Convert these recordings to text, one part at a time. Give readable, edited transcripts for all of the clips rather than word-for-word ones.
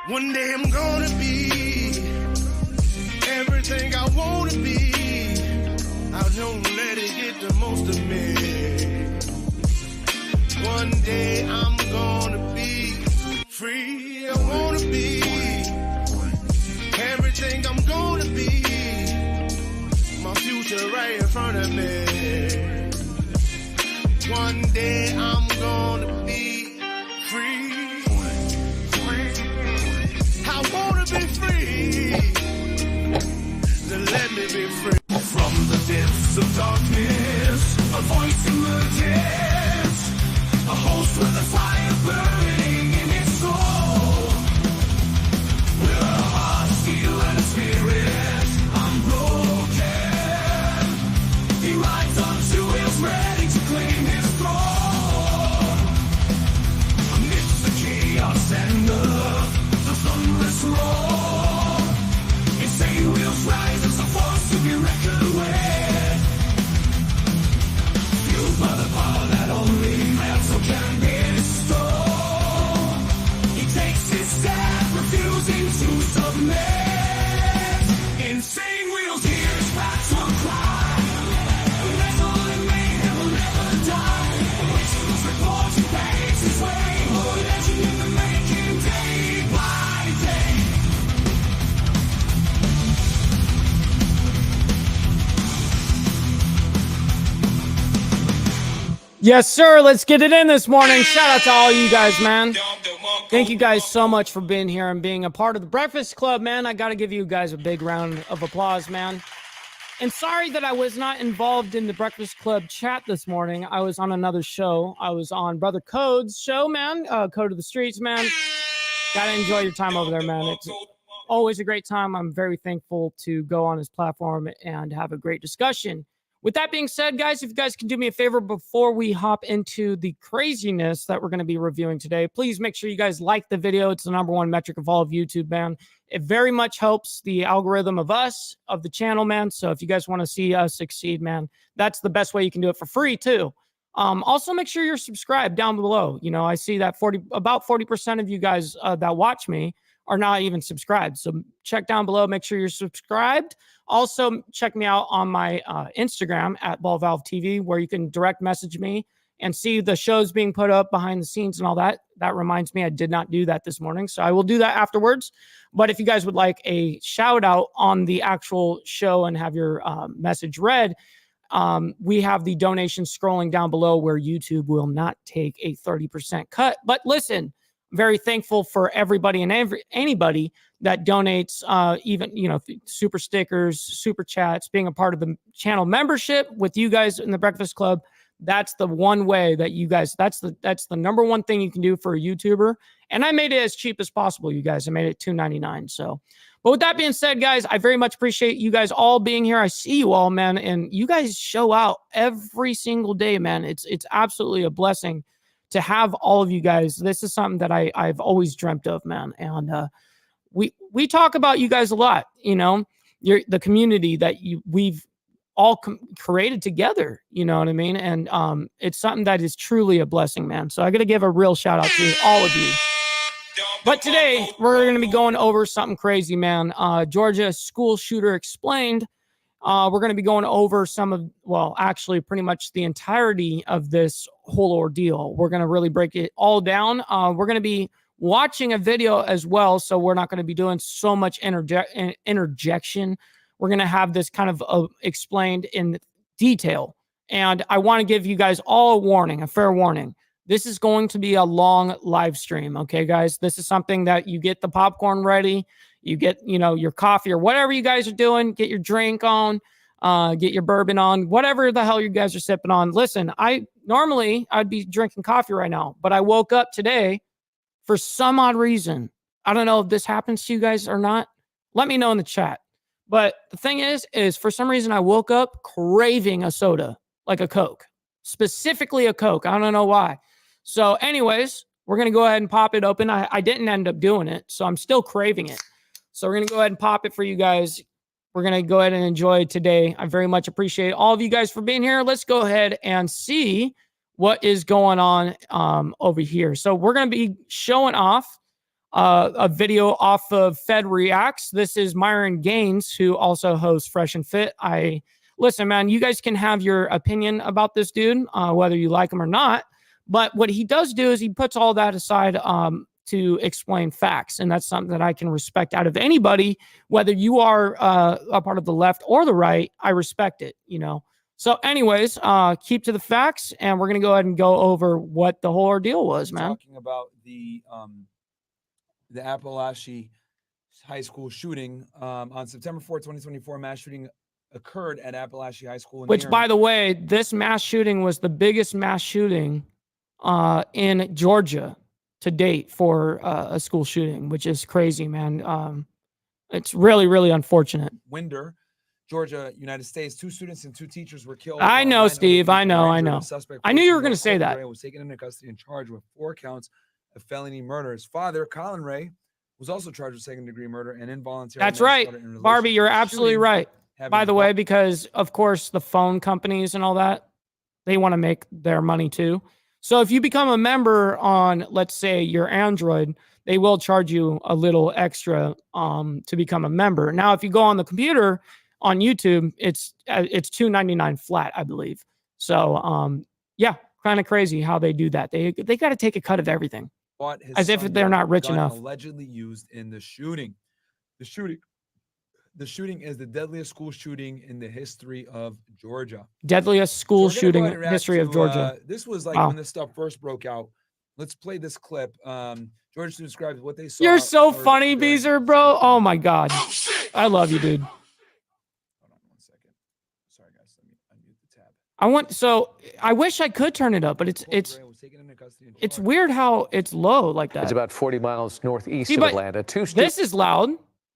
One day I'm gonna be everything I wanna be. I don't let it get the most of me. One day I'm gonna be free. I wanna be everything I'm gonna be. My future right in front of me. One day I'm gonna be free. I wanna be free. Then let me be free. From the depths of darkness, a voice emerges. A host with a fire burning in its soul. With a heart, steel, and a spirit unbroken. He rides on two wheels, ready to claim his throne. Amidst the chaos and the thunderous roar, insane wheels rise as a force to be reckoned with. Fueled by the power that only metal can bestow. He takes his stand, refusing to submit. Insane wheels hear his battle cry. The metal in mayhem will never die. Whistles report he paves his way. Oh, legend in the making, day by day. Yes, sir. Let's get it in this morning. Shout out to all you guys, man. Thank you guys so much for being here and being a part of the Breakfast Club, man. I got to give you guys a big round of applause, man. And sorry that I was not involved in the Breakfast Club chat this morning. I was on another show. I was on Brother Code's show, man. Code of the Streets, man. Got to enjoy your time over there, man. It's always a great time. I'm very thankful to go on his platform and have a great discussion. With that being said, guys, if you guys can do me a favor before we hop into the craziness that we're going to be reviewing today, please make sure you guys like the video. It's the #1 metric of all of YouTube, man. It very much helps the algorithm of us, of the channel, man. So if you guys want to see us succeed, man, that's the best way you can do it for free, too. Also, make sure you're subscribed down below. You know, I see that about 40% of you guys that watch me are not even subscribed. So check down below. Make sure you're subscribed. Also, check me out on my Instagram at BallValveTV, where you can direct message me and see the shows being put up behind the scenes and all that. That reminds me, I did not do that this morning, so I will do that afterwards. But if you guys would like a shout out on the actual show and have your message read, we have the donations scrolling down below where YouTube will not take a 30% cut. But listen, very thankful for everybody and anybody that donates, even, you know, super stickers, super chats, being a part of the channel membership with you guys in the Breakfast Club. That's the one way that you guys, that's the #1 thing you can do for a YouTuber. And I made it as cheap as possible, you guys. I made it $2.99. So, but with that being said, guys, I very much appreciate you guys all being here. I see you all, man. And you guys show out every single day, man. It's absolutely a blessing to have all of you guys. This is something that I've always dreamt of, man. And we talk about you guys a lot, you know, the community that we've all created together, you know what I mean? And it's something that is truly a blessing, man. So I got to give a real shout out to all of you. But today we're going to be going over something crazy, man. Georgia school shooter explained. We're going to be going over actually pretty much the entirety of this whole ordeal. We're going to really break it all down. We're going to be watching a video as well, so we're not going to be doing so much interjection. We're going to have this kind of explained in detail. And I want to give you guys all a warning, a fair warning. This is going to be a long live stream, okay, guys? This is something that you get the popcorn ready, you get, you know, your coffee or whatever you guys are doing, get your drink on, get your bourbon on, whatever the hell you guys are sipping on. Listen, normally I'd be drinking coffee right now, but I woke up today for some odd reason. I don't know if this happens to you guys or not. Let me know in the chat. But the thing is for some reason I woke up craving a soda, like a Coke, specifically a Coke. I don't know why. So anyways, we're going to go ahead and pop it open. I didn't end up doing it, so I'm still craving it. So we're going to go ahead and pop it for you guys. We're going to go ahead and enjoy today. I very much appreciate all of you guys for being here. Let's go ahead and see what is going on over here. So we're going to be showing off a video off of Fed Reacts. This is Myron Gaines, who also hosts Fresh and Fit. Listen, man, you guys can have your opinion about this dude, whether you like him or not. But what he does do is he puts all that aside to explain facts. And that's something that I can respect out of anybody, whether you are a part of the left or the right. I respect it, you know. So anyways, keep to the facts, and we're going to go ahead and go over what the whole ordeal was, man. Talking about the Appalachia High School shooting on September 4th, 2024, mass shooting occurred at Appalachia High School. Which, by the way, this mass shooting was the biggest mass shooting in Georgia to date for a school shooting, which is crazy, man. It's really, really unfortunate. Winder, Georgia, United States. 2 students and 2 teachers were killed. I know, Steve. I know. I know. I knew you were going to say that. Ray was taken into custody and charged with 4 counts of felony murder. His father, Colin Ray, was also charged with second-degree murder and involuntary. That's right, Barbie. You're absolutely right. By the way, because of course the phone companies and all that, they want to make their money too. So if you become a member on, let's say, your Android, they will charge you a little extra to become a member. Now, if you go on the computer on YouTube, it's $2.99 flat, I believe. So yeah, kind of crazy how they do that. They got to take a cut of everything, as if they're not rich enough. Allegedly used in the shooting. The shooting is the deadliest school shooting in the history of Georgia. Deadliest school shooting in the history of Georgia. This was like when this stuff first broke out. Let's play this clip. Georgia students described what they saw. You're so funny, Beezer, bro. Oh my God. I love you, dude. Hold on 1 second. Sorry, guys. Let me unmute the tab. I wish I could turn it up, but it's weird how it's low like that. It's about 40 miles northeast of Atlanta. This is loud.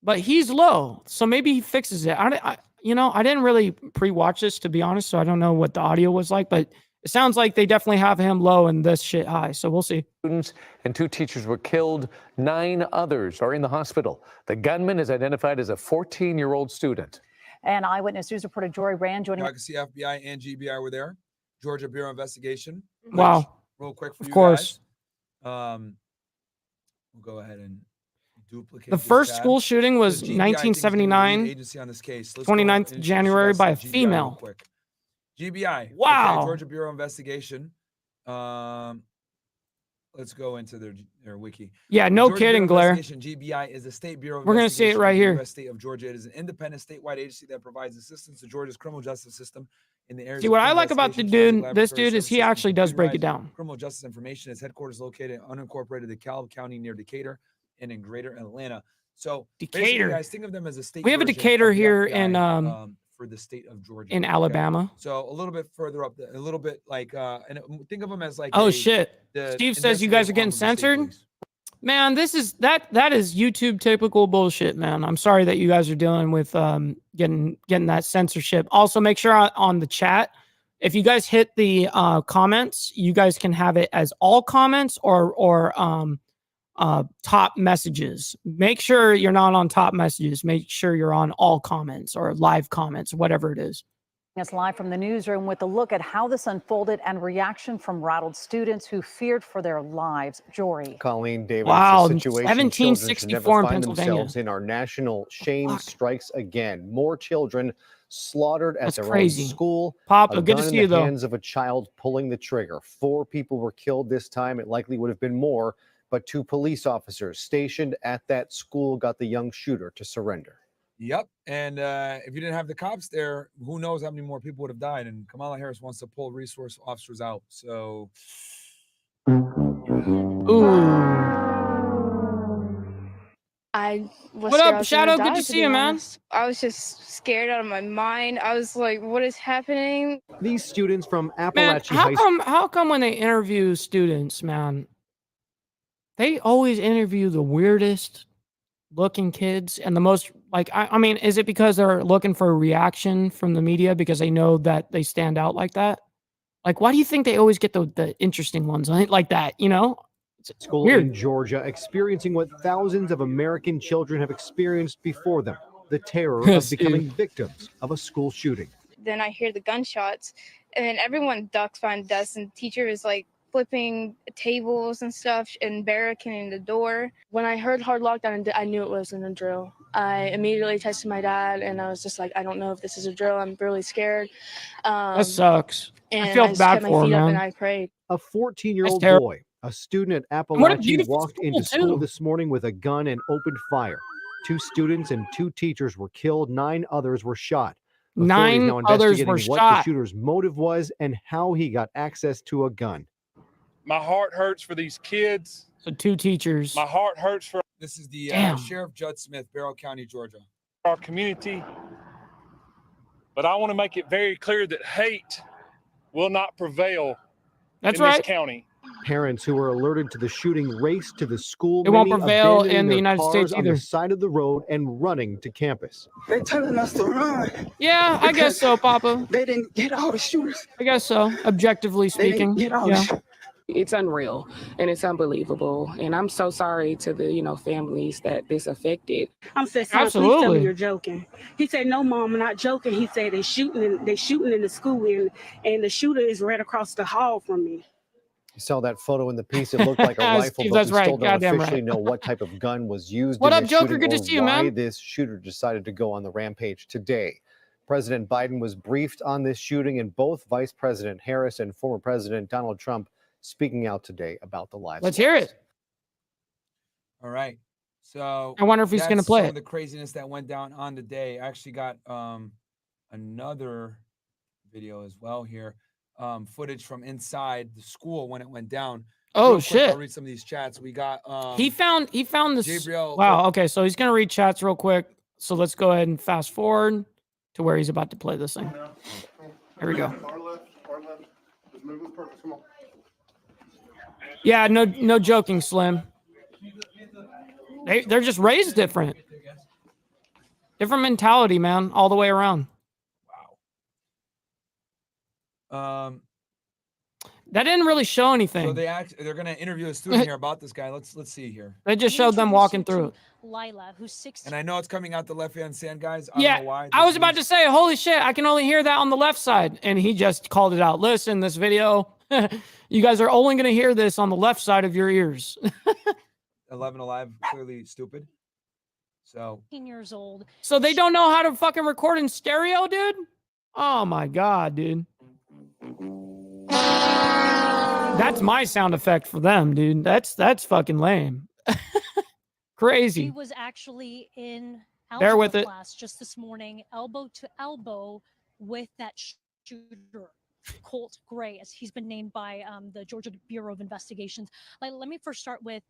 But he's low, so maybe he fixes it. I didn't really pre-watch this, to be honest, so I don't know what the audio was like, but it sounds like they definitely have him low and this shit high, so we'll see. Students and 2 teachers were killed. 9 others are in the hospital. The gunman is identified as a 14-year-old student. And Eyewitness News reporter Jory Rand joining. I can see FBI and GBI were there. Georgia Bureau of Investigation. Wow. Real quick for you guys. We'll go ahead and duplicate the first school shooting was 1979, agency on this case. 29th January by a female. GBI. Wow. Okay, Georgia Bureau of Investigation. Let's go into their wiki. Yeah, no Georgia kidding, Bureau of Glare. GBI is the State Bureau of We're going to see it right here. U.S. State of Georgia. It is an independent statewide agency that provides assistance to Georgia's criminal justice system in the area. See, what I like about this dude is he actually does break it down. Criminal justice information. Its headquarters located in unincorporated DeKalb County near Decatur and in Greater Atlanta. So Decatur, guys, think of them as a state. We have a Decatur here in for the state of Georgia in Alabama. Okay? So a little bit further up, a little bit like and think of them as like. Oh shit! Steve says you guys are getting censored. Man, this is that is YouTube typical bullshit, man. I'm sorry that you guys are dealing with getting that censorship. Also, make sure on the chat, if you guys hit the comments, you guys can have it as all comments or top messages. Make sure you're not on top messages. Make sure you're on all comments or live comments, whatever it is. Us live from the newsroom with a look at how this unfolded and reaction from rattled students who feared for their lives. Jory. Colleen Davis. Wow, the situation 1764 in Pennsylvania. In our national shame strikes again. More children slaughtered at their own school. Papa, good to see you, though. Hands of a child pulling the trigger. 4 people were killed this time. It likely would have been more, but 2 police officers stationed at that school got the young shooter to surrender. Yep. And if you didn't have the cops there, who knows how many more people would have died. And Kamala Harris wants to pull resource officers out. So. Ooh. What up, Shadow? Good to see you, man. I was just scared out of my mind. I was like, what is happening? These students from Appalachia High School. How come when they interview students, man, they always interview the weirdest looking kids and the most like I mean, is it because they're looking for a reaction from the media because they know that they stand out like that? Like, why do you think they always get the interesting ones like that, you know? It's school weird. In Georgia experiencing what thousands of American children have experienced before them, the terror of becoming victims of a school shooting. Then I hear the gunshots and then everyone ducks behind desks and the teacher is like flipping tables and stuff and barricading the door. When I heard hard lockdown, I knew it wasn't a drill. I immediately texted my dad, and I was just like, I don't know if this is a drill. I'm really scared. That sucks. And I feel just bad kept my for him, feet up and man. I prayed. A 14-year-old That's terrible. boy, a student at what a Appalachian, beautiful walked school, into school too. this morning with a gun and opened fire. 2 students and 2 teachers were killed. 9 others were shot. Authorities 9 now others investigating were what shot. the shooter's motive was and how he got access to a gun. My heart hurts for these kids. So 2 teachers. My heart hurts for This is the Damn. Sheriff Judd Smith, Barrow County, Georgia. our community. But I want to make it very clear that hate will not prevail That's in right. this county. Parents who were alerted to the shooting raced to the school. It won't many prevail abandoning in the their United cars States on either. the side of the road and running to campus. They telling us to run. Yeah, I guess so, Papa. They didn't get all the shooters. I guess so. Objectively They speaking. didn't get all Yeah. the shooters. It's unreal and it's unbelievable. And I'm so sorry to the, families that this affected. I'm saying, son, please tell Absolutely. me you're joking. He said, no, Mom, I'm not joking. He said they shooting in the school and the shooter is right across the hall from me. You saw that photo in the piece. It looked like a rifle, Steve, but that's we right. still don't Goddamn officially right. know what type of gun was used What in up, this Joker? shooting Good to or see you, why man. this shooter decided to go on the rampage today. President Biden was briefed on this shooting, and both Vice President Harris and former President Donald Trump speaking out today about the lives. Let's hear it. All right. So I wonder if he's that's gonna play some it. of the craziness that went down on the day. I actually got another video as well here. Footage from inside the school when it went down. Oh Real quick, shit. I'll read some of these chats. We got He found this. Gabriel. Wow. Okay, so he's gonna read chats real quick. So let's go ahead and fast forward to where he's about to play this thing. Here we go. Our left. Just move with purpose. Come on. Yeah, no joking, Slim. They're just raised different. Different mentality, man, all the way around. Wow. That didn't really show anything. So they're gonna interview a student here about this guy. Let's see here. They just showed them walking through it. Lila, who's 16. And I know it's coming out the left hand sand, guys. I Yeah, don't know why. I was about to say, holy shit, I can only hear that on the left side. And he just called it out. Listen, this video, you guys are only going to hear this on the left side of your ears. 11 Alive, clearly stupid. So 16 years old. So they don't know how to fucking record in stereo, dude? Oh my God, dude. That's my sound effect for them, dude. That's fucking lame. She Crazy. was actually in Bear with algebra it. class just this morning, elbow to elbow with that shooter, Colt Gray, as he's been named by the Georgia Bureau of Investigations. Like, let me first start with,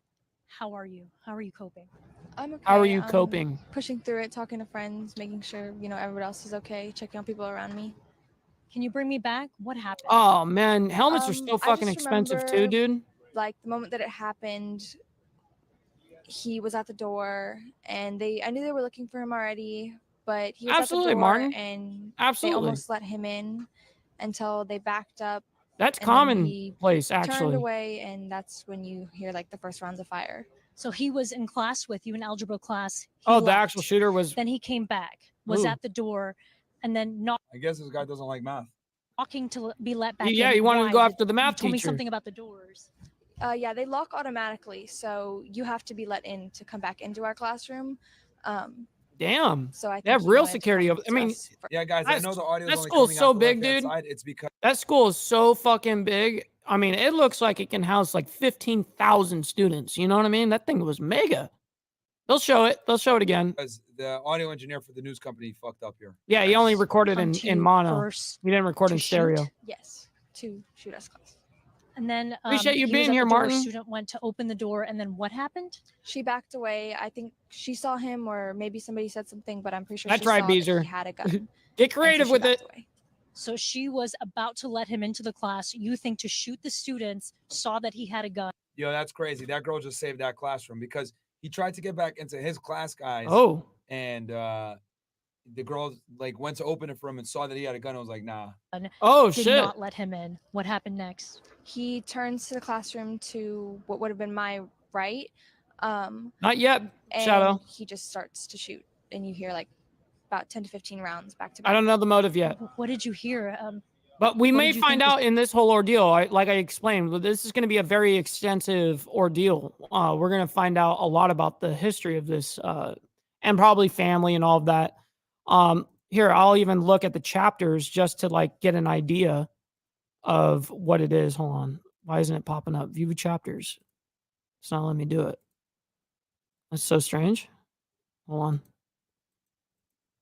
how are you? How are you coping? I'm okay. How are you I'm coping? Pushing through it, talking to friends, making sure, everyone else is okay, checking on people around me. Can you bring me back? What happened? Oh man, helmets are I so fucking just expensive too, remember, dude. Like the moment that it happened, he was at the door and I knew they were looking for him already, but he was Absolutely, at the door Martin. and Absolutely. they almost let him in until they backed up. That's and then commonplace, Turned actually. away, and that's when you hear like the first rounds of fire. So he was in class with you in algebra class. He Oh, the left. actual shooter was. Then he came back, was Ooh. at the door, and then not I guess this guy doesn't like math. walking to be let back in. Yeah, he wanted to go Why? after the math You told me teacher. something about the doors. Yeah, they lock automatically, so you have to be let in to come back into our classroom. Damn. So I They have think he real wanted to security. come I to mean, us first. Yeah, guys, I That's- know the audio that is only school's coming so out the big, left-hand dude. side. It's because That school is so fucking big. I mean, it looks like it can house like 15,000 students. You know what I mean? That thing was mega. They'll show it. They'll show it again. the audio engineer for the news company fucked up here. Yeah, he only recorded Come to in you mono. first He didn't record to in stereo. shoot. Yes, to shoot us class. And then Appreciate you he was being at the here, door, Martin. Student went to open the door, and then what happened? She backed away. I think she saw him, or maybe somebody said something, but I'm pretty sure That's she right, saw that Beezer. he had a gun. Get creative with it. So she was about to let him into the class. You think to shoot the students, saw that he had a gun. Yo, that's crazy. That girl just saved that classroom because he tried to get back into his class, guys. Oh. And the girl like went to open it for him and saw that he had a gun. I was like, nah. Oh, Did shit. not let him in. What happened next? He turns to the classroom to what would have been my right. Not yet, and Shadow. he just starts to shoot, and you hear like about 10 to 15 rounds back to back. I don't know the motive yet. What did you hear? But we What may did you find think was- out in this whole ordeal, like I explained, this is going to be a very extensive ordeal. We're going to find out a lot about the history of this and probably family and all of that. Here, I'll even look at the chapters just to like get an idea of what it is. Hold on. Why isn't it popping up? View chapters. It's not letting me do it. That's so strange. Hold on.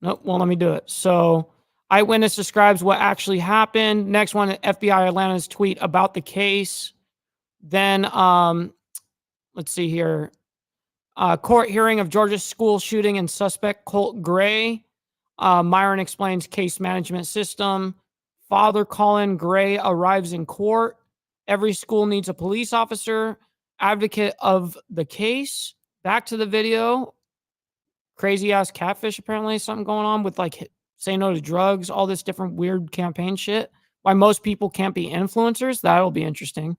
Nope, won't let me do it. So eyewitness describes what actually happened. Next one, FBI Atlanta's tweet about the case. Then let's see here. Court hearing of Georgia school shooting and suspect Colt Gray. Myron explains case management system. Father Colin Gray arrives in court. Every school needs a police officer. Advocate of the case. Back to the video. Crazy ass catfish, apparently, something going on with like say no to drugs, all this different weird campaign shit. Why most people can't be influencers. That'll be interesting.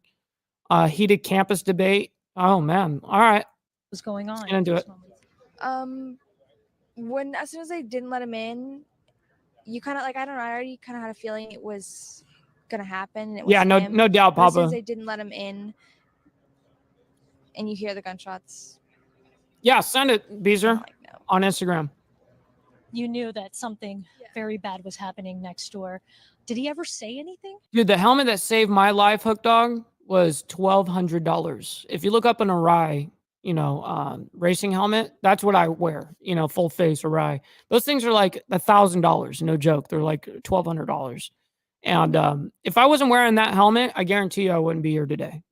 Heated campus debate. Oh man. All right. was going on? Get into it. When as soon as they didn't let him in, you kind of like, I don't know, I already kind of had a feeling it was gonna happen. It was Yeah, no him. no doubt, But as soon as Papa. they didn't let him in, and you hear the gunshots, Yeah, send it, Beezer, on Instagram. You knew that something very bad was happening next door. Did he ever say anything? Dude, the helmet that saved my life, Hook Dog, was $1,200. If you look up an Arai, racing helmet, that's what I wear, full face Arai. Those things are like $1,000, no joke. They're like $1,200. And if I wasn't wearing that helmet, I guarantee you I wouldn't be here today.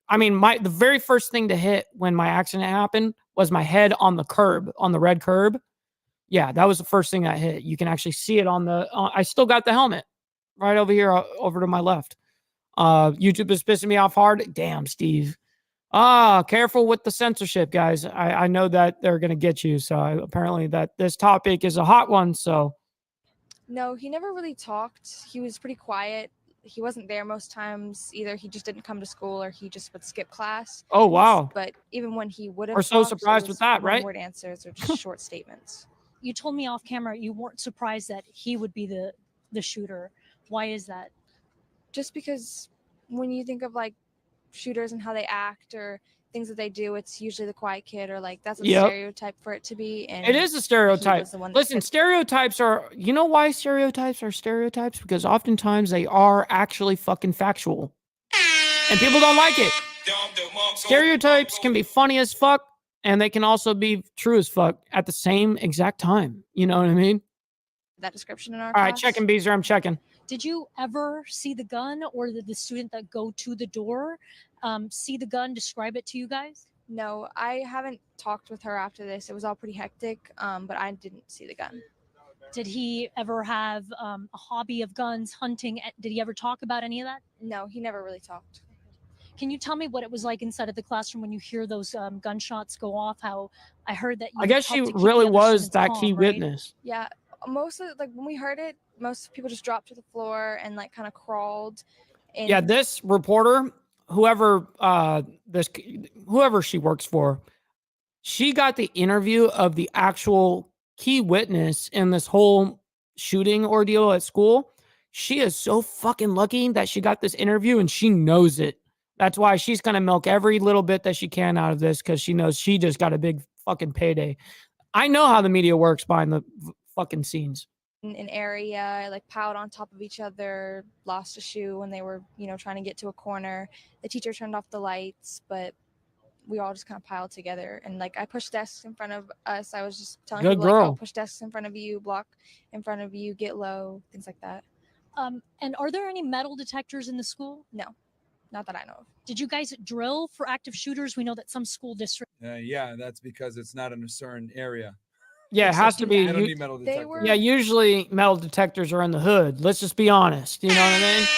I mean, the very first thing to hit when my accident happened was my head on the curb, on the red curb. Yeah, that was the first thing that hit. You can actually see it on the. I still got the helmet right over here, over to my left. YouTube is pissing me off hard. Damn, Steve. Careful with the censorship, guys. I know that they're gonna get you. So apparently that this topic is a hot one. So no, he never really talked. He was pretty quiet. He wasn't there most times. Either he just didn't come to school or he just would skip class. Oh, wow. But even when he would have, We're so surprised with that, right? One-word answers or just short statements. You told me off camera you weren't surprised that he would be the shooter. Why is that? Just because when you think of like shooters and how they act or things that they do, it's usually the quiet kid or like that's a Yep. stereotype for it to be. And it is a he stereotype. was the one that Listen, stereotypes are, you know why stereotypes are stereotypes? Because oftentimes they are actually fucking factual. And people don't like it. Stereotypes can be funny as fuck, and they can also be true as fuck at the same exact time. You know what I mean? that description in our All right, class. checking, Beezer. I'm checking. Did you ever see the gun, or did the student that go to the door see the gun, describe it to you guys? No, I haven't talked with her after this. It was all pretty hectic, but I didn't see the gun. Did he ever have a hobby of guns, hunting? Did he ever talk about any of that? No, he never really talked. Can you tell me what it was like inside of the classroom when you hear those gunshots go off? How I heard that you I guess she helped to keep really the other was students that calm, key right? witness. Yeah, most of like when we heard it, most people just dropped to the floor and like kind of crawled. And Yeah, this reporter, whoever she works for, she got the interview of the actual key witness in this whole shooting ordeal at school. She is so fucking lucky that she got this interview and she knows it. That's why she's going to milk every little bit that she can out of this, because she knows she just got a big fucking payday. I know how the media works behind the fucking scenes. an area like piled on top of each other, lost a shoe when they were, trying to get to a corner. The teacher turned off the lights, but we all just kind of piled together. And like I pushed desks in front of us. I was just telling Good people like, girl. oh, push desks in front of you, block in front of you, get low, things like that. And are there any metal detectors in the school? No, not that I know of. Did you guys drill for active shooters? We know that some school districts. Yeah, that's because it's not in a certain area. Yeah, it has to be. They don't need metal detectors. Yeah, usually metal detectors are in the hood. Let's just be honest. You know what I mean?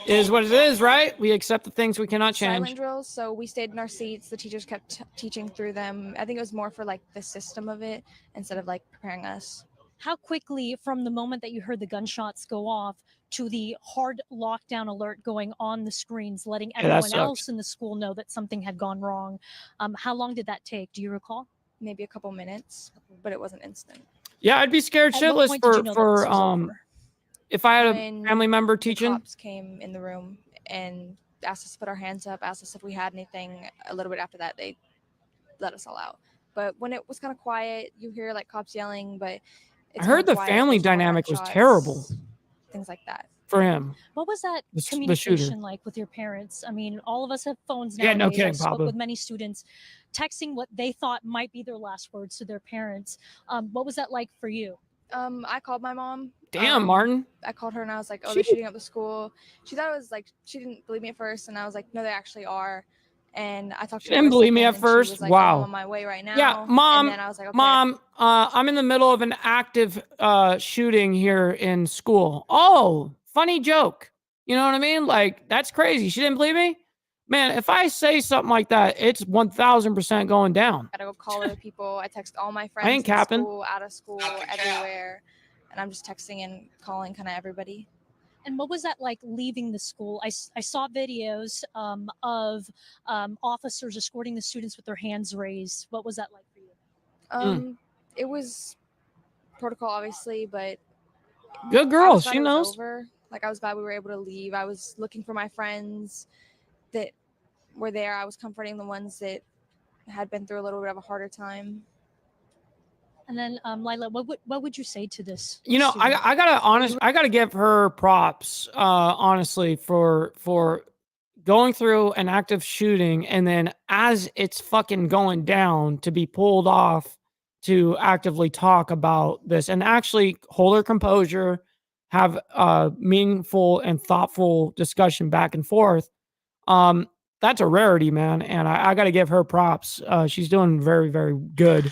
It is what it is, right? We accept the things we cannot change. Silent drills, so we stayed in our seats. The teachers kept teaching through them. I think it was more for like the system of it instead of like preparing us. How quickly, from the moment that you heard the gunshots go off to the hard lockdown alert going on the screens, letting Yeah, that everyone sucks. else in the school know that something had gone wrong, how long did that take? Do you recall? Maybe a couple minutes, but it wasn't instant. Yeah, I'd be scared At what shitless point did you know that this was over? if I had a When family member the teaching? cops came in the room and asked us to put our hands up, asked us if we had anything. A little bit after that, they let us all out. But when it was kind of quiet, you hear like cops yelling, but I it's heard kinda the quiet. family There's no more dynamic was gunshots, terrible things like that. for him. What was that The shooter. communication like with your parents? I mean, all of us have phones Yeah, nowadays. no I kidding, spoke Pablo. with many students, texting what they thought might be their last words to their parents. What was that like for you? I called my mom. Damn, Martin. I called her and I was like, "Oh, they're shooting up the school." She thought it was like she didn't believe me at first, and I was like, "No, they actually are." And I talked She to her didn't for a believe me second, at and first. She was like, Wow. "I'm on my way right now." Yeah, Mom. And then I was like, "Okay." Mom, I'm in the middle of an active shooting here in school. Oh, funny joke. You know what I mean? Like, that's crazy. She didn't believe me? Man, if I say something like that, it's 1000% going down. I gotta go call other people. I text all my I friends ain't in capping. school, out of school, everywhere, and I'm just texting and calling kind of everybody. And what was that like leaving the school? I saw videos of officers escorting the students with their hands raised. What was that like for you? It was protocol, obviously, but Good I girl. was glad She it was knows. over. Like I was glad we were able to leave. I was looking for my friends that were there. I was comforting the ones that had been through a little bit of a harder time. And then Lila, what would you say to this? You know, student? I gotta give her props, honestly, for going through an active shooting and then as it's fucking going down to be pulled off to actively talk about this and actually hold her composure, have a meaningful and thoughtful discussion back and forth. That's a rarity, man, and I got to give her props. She's doing very, very good.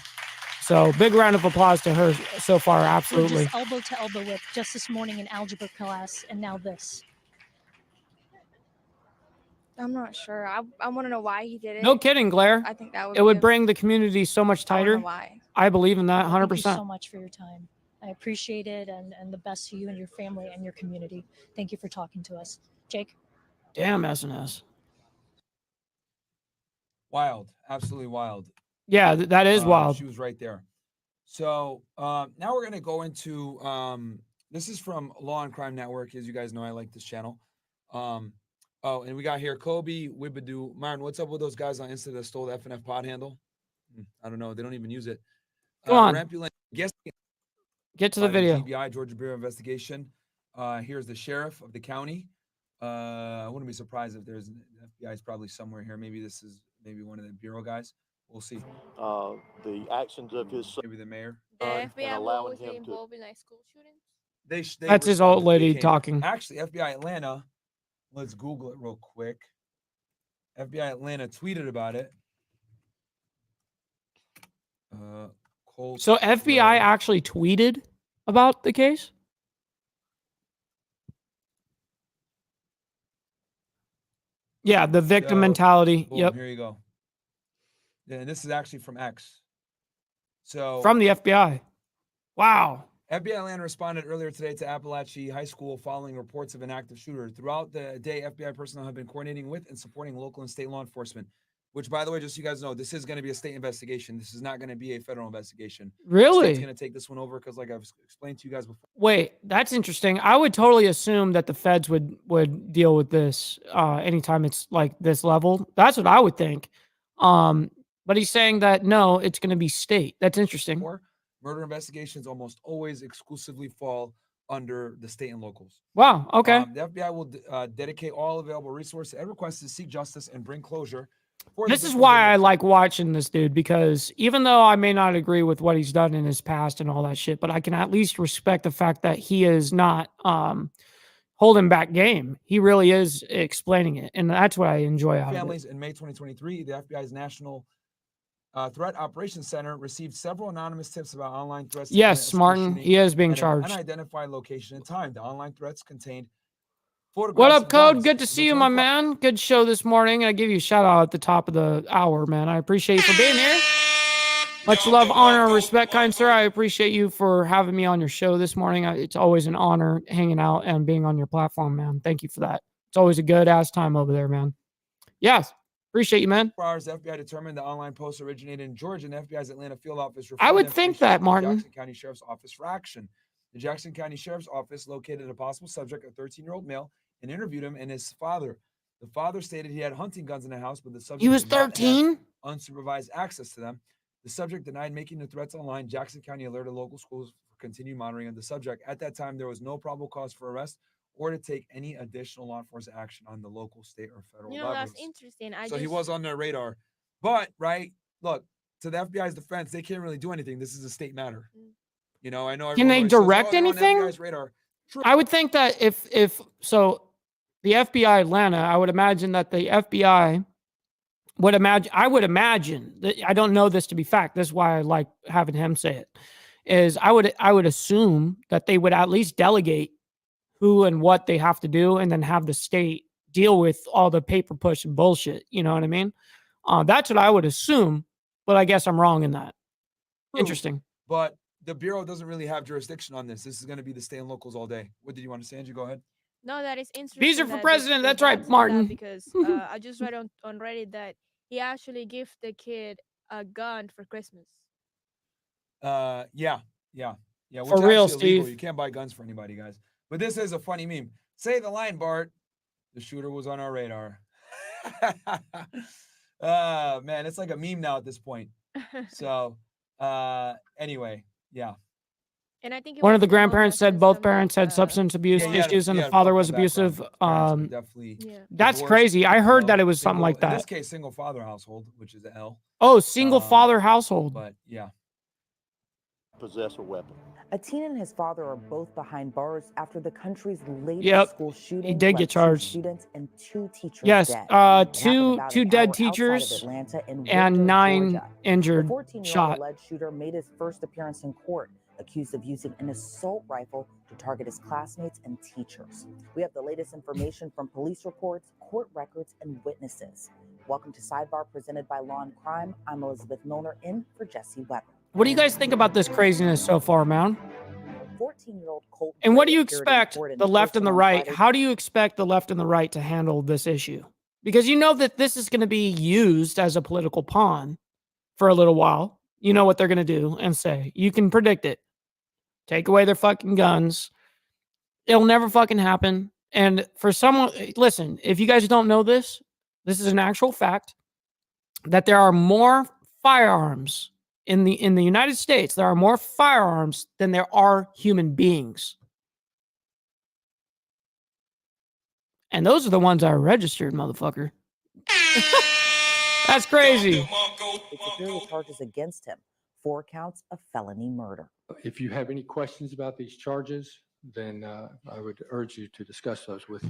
So big round of applause to her so far. We're Absolutely. just elbow to elbow with just this morning in algebra class, and now this. I'm not sure. I want to know why he did it. No kidding, Blair. I think that would It would be bring the community so much I wanna know tighter. why. I believe in that 100%. Thank you so much for your time. I appreciate it, and the best to you and your family and your community. Thank you for talking to us. Jake? Damn, SNS. Wild, absolutely wild. Yeah, that is wild. She was right there. So now we're gonna go into this is from Law and Crime Network. As you guys know, I like this channel. Oh, and we got here Kobe Wibadu. Martin, what's up with those guys on Insta that stole the FNF pod handle? I don't know. They don't even use it. Go on. Rampulent guest Get to the by video. GBI, Georgia Bureau of Investigation. Here's the sheriff of the county. I wouldn't be surprised if there's an FBI is probably somewhere here. Maybe this is maybe one of the bureau guys. We'll see. The actions of his son Maybe the mayor. and FBI allowing was he him to. involved in like school shootings? They That's his old responded. They lady came. talking. Actually, FBI Atlanta. Let's Google it real quick. FBI Atlanta tweeted about it. Colt So FBI actually tweeted about the case? Yeah, the victim So, mentality. boom, Yep. Here you go. Yeah, and this is actually from X. So From the FBI. Wow. FBI Atlanta responded earlier today to Appalachia High School following reports of an active shooter. Throughout the day, FBI personnel have been coordinating with and supporting local and state law enforcement, which, by the way, just so you guys know, this is going to be a state investigation. This is not going to be a federal investigation. Really? The state's going to take this one over because, like I've explained to you guys before. Wait, that's interesting. I would totally assume that the feds would deal with this anytime it's like this level. That's what I would think. But he's saying that no, it's going to be state. That's interesting. Murder investigations almost always exclusively fall under the state and locals. Wow. Okay. The FBI will dedicate all available resources and requests to seek justice and bring closure. For the This is victims why and I like watching this dude, because even though I may not agree with what he's done in his past and all that shit, but I can at least respect the fact that he is not holding back game. He really is explaining it, and that's what I enjoy out of it. families. In May 2023, the FBI's National Threat Operations Center received several anonymous tips about online threats. to commit a Yes, school Martin, shooting he is being at an charged. Unidentified location and time. The online threats contained What photographs up, of Code? guns. Good to see you, my man. Good show this morning. I give you a shout out at the top of the hour, man. I appreciate you for being here. Much love, honor, and respect, kind sir. I appreciate you for having me on your show this morning. It's always an honor hanging out and being on your platform, man. Thank you for that. It's always a good ass time over there, man. Yes, appreciate you, man. 4 hours, the FBI determined the online post originated in Georgia, and the FBI's Atlanta field office I referred would the think information that, to the Martin. Jackson County Sheriff's Office for action. The Jackson County Sheriff's Office located a possible subject, a 13-year-old male, and interviewed him and his father. The father stated he had hunting guns in the house, but the subject He was did not have 13? unsupervised access to them. The subject denied making the threats online. Jackson County alerted local schools for continued monitoring of the subject. At that time, there was no probable cause for arrest or to take any additional law enforcement action on the local, state, or federal levels. That's interesting. So he was on their radar. But, right, look, to the FBI's defense, they can't really do anything. This is a state matter. You know, I know. Can they everyone always says, direct they're on the anything? FBI's radar. True. I would think that if so, the FBI Atlanta, I would imagine that the FBI would imagine. I would imagine that I don't know this to be fact. This is why I like having him say it. Is I would assume that they would at least delegate who and what they have to do, and then have the state deal with all the paper push and bullshit. You know what I mean? That's what I would assume, but I guess I'm wrong in that. True. Interesting. But the Bureau doesn't really have jurisdiction on this. This is going to be the state and locals all day. What did you want to say, Angie? Go ahead. No, that is interesting. Beezer for that president. the That's right, dad said that Martin. Because I just read on Reddit that he actually gave the kid a gun for Christmas. Yeah. Which For is real, actually illegal. Steve. You can't buy guns for anybody, guys. But this is a funny meme. Say the line, Bart. The shooter was on our radar. Man, it's like a meme now at this point. So, anyway, yeah. And I think it One was of the because grandparents said of both some, parents had substance abuse Yeah, he had a- issues, and he the had a father fucked was up abusive. background. Parents were definitely That's divorced, crazy. I heard that it was something single- like In that. this case, single father household, which is a L. Oh, single father household. But yeah. Possess a weapon. A teen and his father are both behind bars after the country's latest Yep, school shooting. he did left get 2 charged. students and 2 teachers Yes, dead. It happened about two an dead hour outside of teachers Atlanta in and Winter, 9 Georgia. injured The 14-year-old shot. alleged shooter made his first appearance in court, accused of using an assault rifle to target his classmates and teachers. We have the latest information from police reports, court records, and witnesses. Welcome to Sidebar, presented by Law and Crime. I'm Elizabeth Milner, in for Jesse Weber. What do you guys think about this craziness so far, man? 14-year-old Colt And what do Gray you appeared in expect court in the left and the person on right? Friday. How do you expect the left and the right to handle this issue? Because you know that this is going to be used as a political pawn for a little while. You know what they're going to do and say. You can predict it. Take away their fucking guns. It'll never fucking happen. And for someone, listen, if you guys don't know this, this is an actual fact that there are more firearms in the United States. There are more firearms than there are human beings. And those are the ones that are registered, motherfucker. That's crazy. It's superior charges against him, 4 counts of felony murder. If you have any questions about these charges, then I would urge you to discuss those with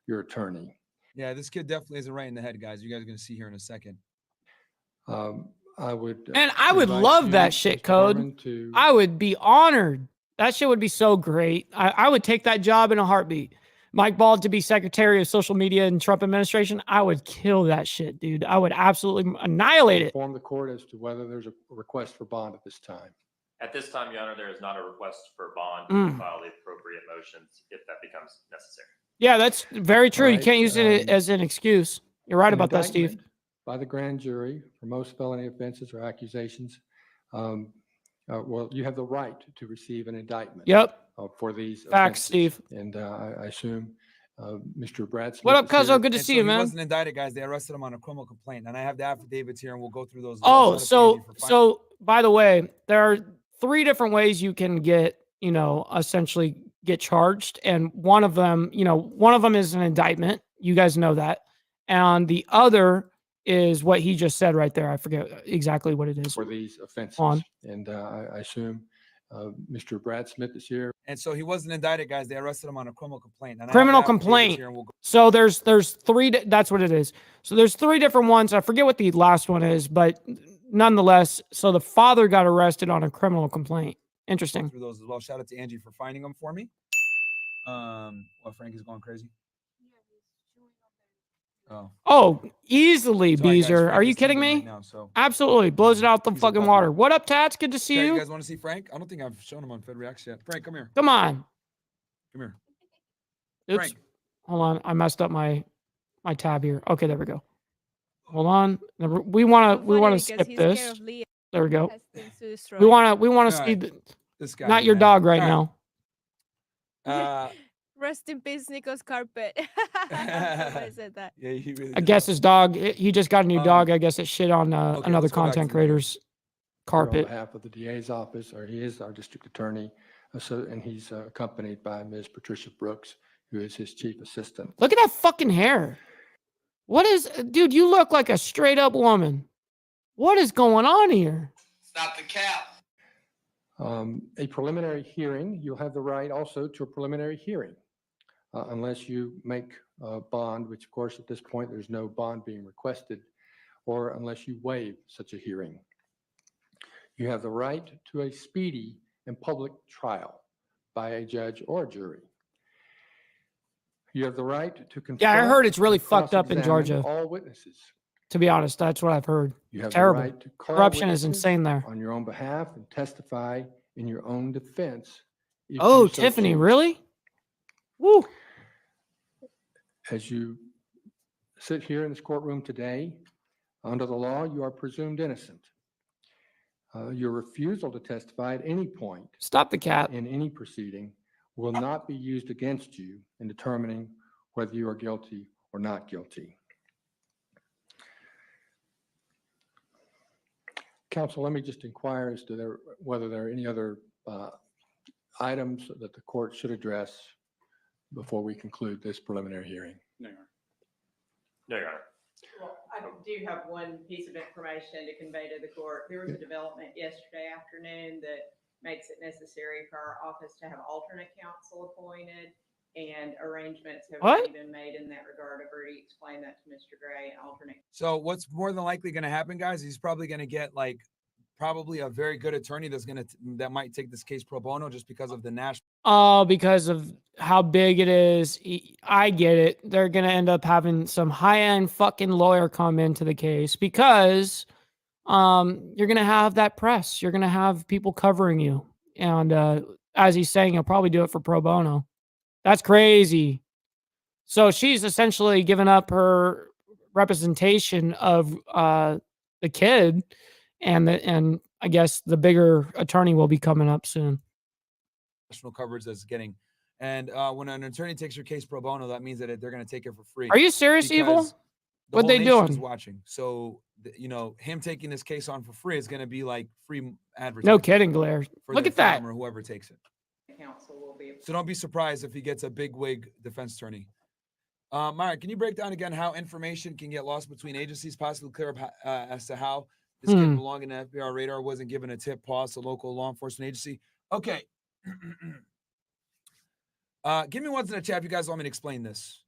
your attorney. Yeah, this kid definitely isn't right in the head, guys. You guys are going to see here in a second. I would. Man, I would invite love you, that shit, Mr. Code. Harmon, to I would be honored. That shit would be so great. I would take that job in a heartbeat. Mike Bald to be Secretary of Social Media in Trump administration, I would kill that shit, dude. I would absolutely annihilate it. inform the court as to whether there's a request for bond at this time. At this time, Your Honor, there is not a request for bond. Mm. We can file the appropriate motions if that becomes necessary. Yeah, that's very true. You Right, can't use it as an excuse. You're right An about that, Steve. indictment by the grand jury for most felony offenses or accusations. Well, you have the right to receive an indictment. Yep. For these Facts, offenses. Steve. And I assume Mr. Brad Smith. What up, is here. Cuzzo? Good to And see so you, he man. wasn't indicted, guys. They arrested him on a criminal complaint. And I have the affidavits here, and we'll go through those. as well. Oh, Shout out to so Andy for finding- so by the way, there are 3 different ways you can get, essentially get charged, and one of them is an indictment. You guys know that, and the other is what he just said right there. I forget exactly what it is. For these offenses. On. And I assume Mr. Brad Smith is here. And so he wasn't indicted, guys. They arrested him on a criminal complaint. And I have Criminal the affidavits complaint. here, and we'll go- So there's 3. That's what it is. So there's 3 different ones. I forget what the last one is, but nonetheless, so the father got arrested on a criminal complaint. Interesting. through those as well. Shout out to Angie for finding them for me. Well, Frankie's going crazy. Oh, easily, Sorry, guys, Beezer. Frank Are you is kidding teasing me? right now, so- Absolutely. Blows it out the fucking puppy. water. What up, Tats? Good to see Okay, you. you guys want to see Frank? I don't think I've shown him on Fed Reacts yet. Frank, come here. Come on. Come here. Oops. Frank. Hold on. I messed up my tab here. Okay, there we go. Hold on. We want to skip this. There we go. We want to All see right. the, This guy. not your man. dog right All now. Rest in peace, Nico's carpet. I said that. Yeah, he really I did. guess his dog, he just got a new dog. I guess it shit on okay, another let's go back to content the video. creator's Here carpet. on behalf of the DA's office, or he is our district attorney, and he's accompanied by Ms. Patricia Brooks, who is his chief assistant. Look at that fucking hair. What is, dude, you look like a straight up woman. What is going on here? Stop the cap. A preliminary hearing, you'll have the right also to a preliminary hearing, unless you make a bond, which of course at this point there's no bond being requested, or unless you waive such a hearing. You have the right to a speedy and public trial by a judge or jury. You have the right to confront. Yeah, I heard it's really and fucked up in cross-examine Georgia. all witnesses. To be honest, that's what I've heard. You have Terrible. the right to call Corruption is witnesses insane there. on your own behalf and testify in your own defense. if Oh, you so Tiffany, choose. really? Woo. As you sit here in this courtroom today, under the law, you are presumed innocent. Your refusal to testify at any point Stop the cat. in any proceeding will not be used against you in determining whether you are guilty or not guilty. Counsel, let me just inquire as to whether there are any other items that the court should address before we conclude this preliminary hearing. No, Your Honor. Well, I do have one piece of information to convey to the court. There was a development yesterday afternoon that makes it necessary for our office to have alternate counsel appointed, and arrangements have What? already been made in that regard. I've already explained that to Mr. Gray, and alternate. So what's more than likely going to happen, guys? He's probably going to get like probably a very good attorney that might take this case pro bono just because of the national. Oh, because of how big it is. I get it. They're going to end up having some high-end fucking lawyer come into the case because you're going to have that press. You're going to have people covering you. And as he's saying, he'll probably do it for pro bono. That's crazy. So she's essentially given up her representation of the kid, and I guess the bigger attorney will be coming up soon. National coverage that's getting. And when an attorney takes your case pro bono, that means that they're going to take it for free. Are you serious, Evil? because the What whole they nation's doing? Watching. So, him taking this case on for free is going to be like free advertising. No kidding, Blair. for Look their at that. firm or whoever takes it. Counsel will be. So don't be surprised if he gets a big wig defense attorney. Myra, can you break down again how information can get lost between agencies, possibly clear up as to how this kid belonging to FBI radar wasn't given a tip, pause to local law enforcement agency? Okay. Give me ones in the chat if you guys want me to explain this.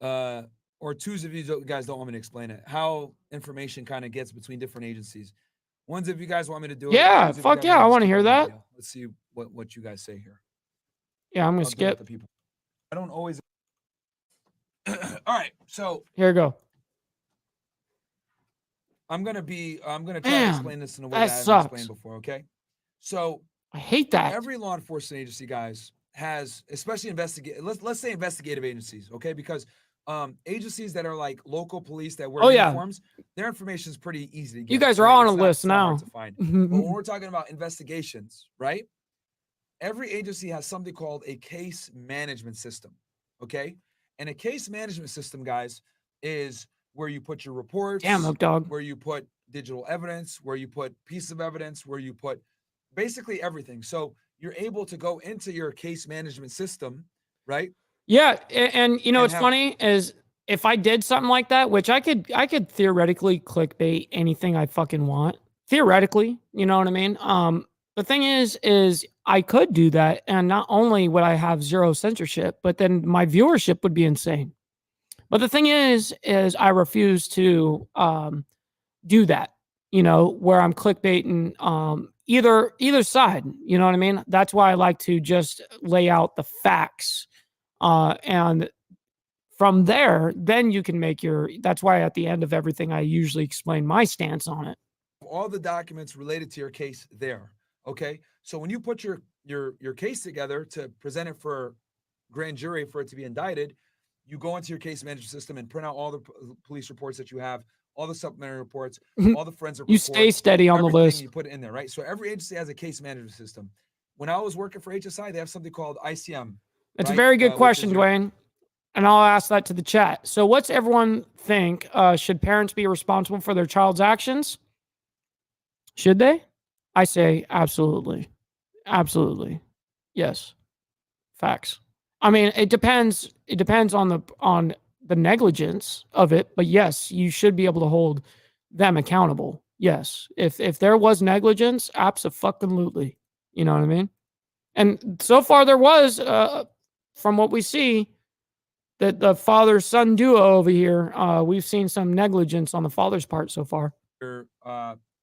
Or twos if you guys don't want me to explain it. How information kind of gets between different agencies. Ones if you guys want me to do it. Yeah, twos if you fuck don't yeah, I want wanna me hear skip that. the video. Let's see what you guys say here. Yeah, I'm going I'll to deal with skip. the people. I don't always. All right, so Here we go. I'm gonna try to Man, explain this in a way that that I haven't sucks. explained before. Okay, so I hate that. every law enforcement agency, guys, has, especially let's say investigative agencies, okay, because agencies that are like local police that wear Oh, yeah. uniforms, their information is pretty easy to get. You guys are right? on It's a not- list it's not hard now. to find. But when we're talking about investigations, right? Every agency has something called a case management system, okay? And a case management system, guys, is where you put your reports, Damn, Milk Dog. where you put digital evidence, where you put pieces of evidence, where you put basically everything. So you're able to go into your case management system, right? Yeah, and you know And what's how- funny is if I did something like that, which I could theoretically clickbait anything I fucking want. Theoretically, you know what I mean? The thing is I could do that, and not only would I have zero censorship, but then my viewership would be insane. But the thing is I refuse to do that, where I'm clickbaiting either side, you know what I mean? That's why I like to just lay out the facts. And from there, then you can make that's why at the end of everything, I usually explain my stance on it. All the documents related to your case there. Okay. So when you put your case together to present it for grand jury for it to be indicted, you go into your case management system and print out all the police reports that you have, all the supplementary reports, all the forensic You reports. stay steady on the everything, list. You put it in there, right? So every agency has a case management system. When I was working for HSI, they have something called ICM, It's a right? very good Which question, is your- Dwayne. And I'll ask that to the chat. So what's everyone think? Should parents be responsible for their child's actions? Should they? I say absolutely. Absolutely. Yes. Facts. I mean, it depends. It depends on the negligence of it, but yes, you should be able to hold them accountable. Yes. If there was negligence, abso-fucking-lutely. You know what I mean? And so far there was, from what we see, that the father-son duo over here, we've seen some negligence on the father's part so far. your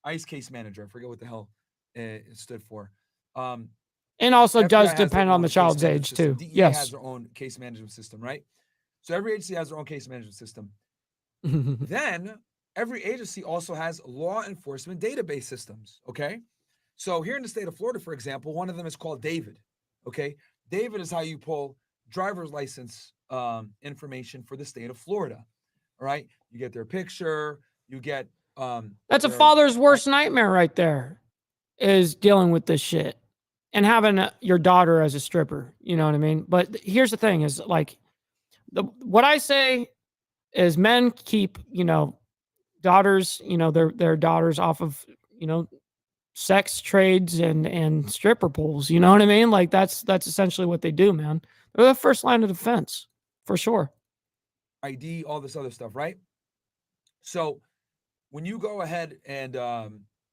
ICE case manager. I forget what the hell it stood for. And also FBI does has their depend on own the case child's management age system. too. DEA Yes. has their own case management system, right? So every agency has their own case management system. Then every agency also has law enforcement database systems. Okay. So here in the state of Florida, for example, one of them is called David. Okay. David is how you pull driver's license information for the state of Florida. All right. You get their picture, you get That's a their- father's worst nightmare right there, is dealing with this shit and having your daughter as a stripper. You know what I mean? But here's the thing: is like what I say is men keep daughters, their daughters off of sex trades and stripper pools. You know what I mean? Like that's essentially what they do, man. They're the first line of defense for sure. ID, all this other stuff, right? So when you go ahead and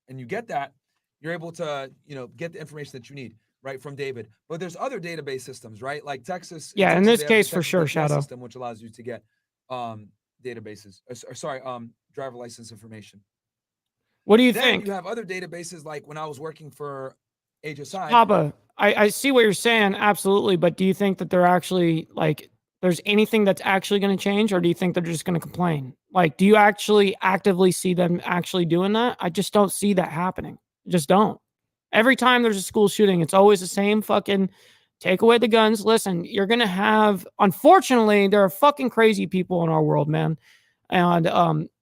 you get that, you're able to get the information that you need, right, from David. But there's other database systems, right? Like Texas. Yeah, in Texas, this they have the case, for Texas sure, DPS Shadow. system, which allows you to get databases. Driver license information. What do you Then think? you have other databases, like when I was working for HSI. Papa, I see what you're saying, absolutely, but do you think that they're actually there's anything that's actually going to change, or do you think they're just going to complain? Like, do you actually actively see them actually doing that? I just don't see that happening. I just don't. Every time there's a school shooting, it's always the same fucking take away the guns. Listen, you're going to have, unfortunately, there are fucking crazy people in our world, man. And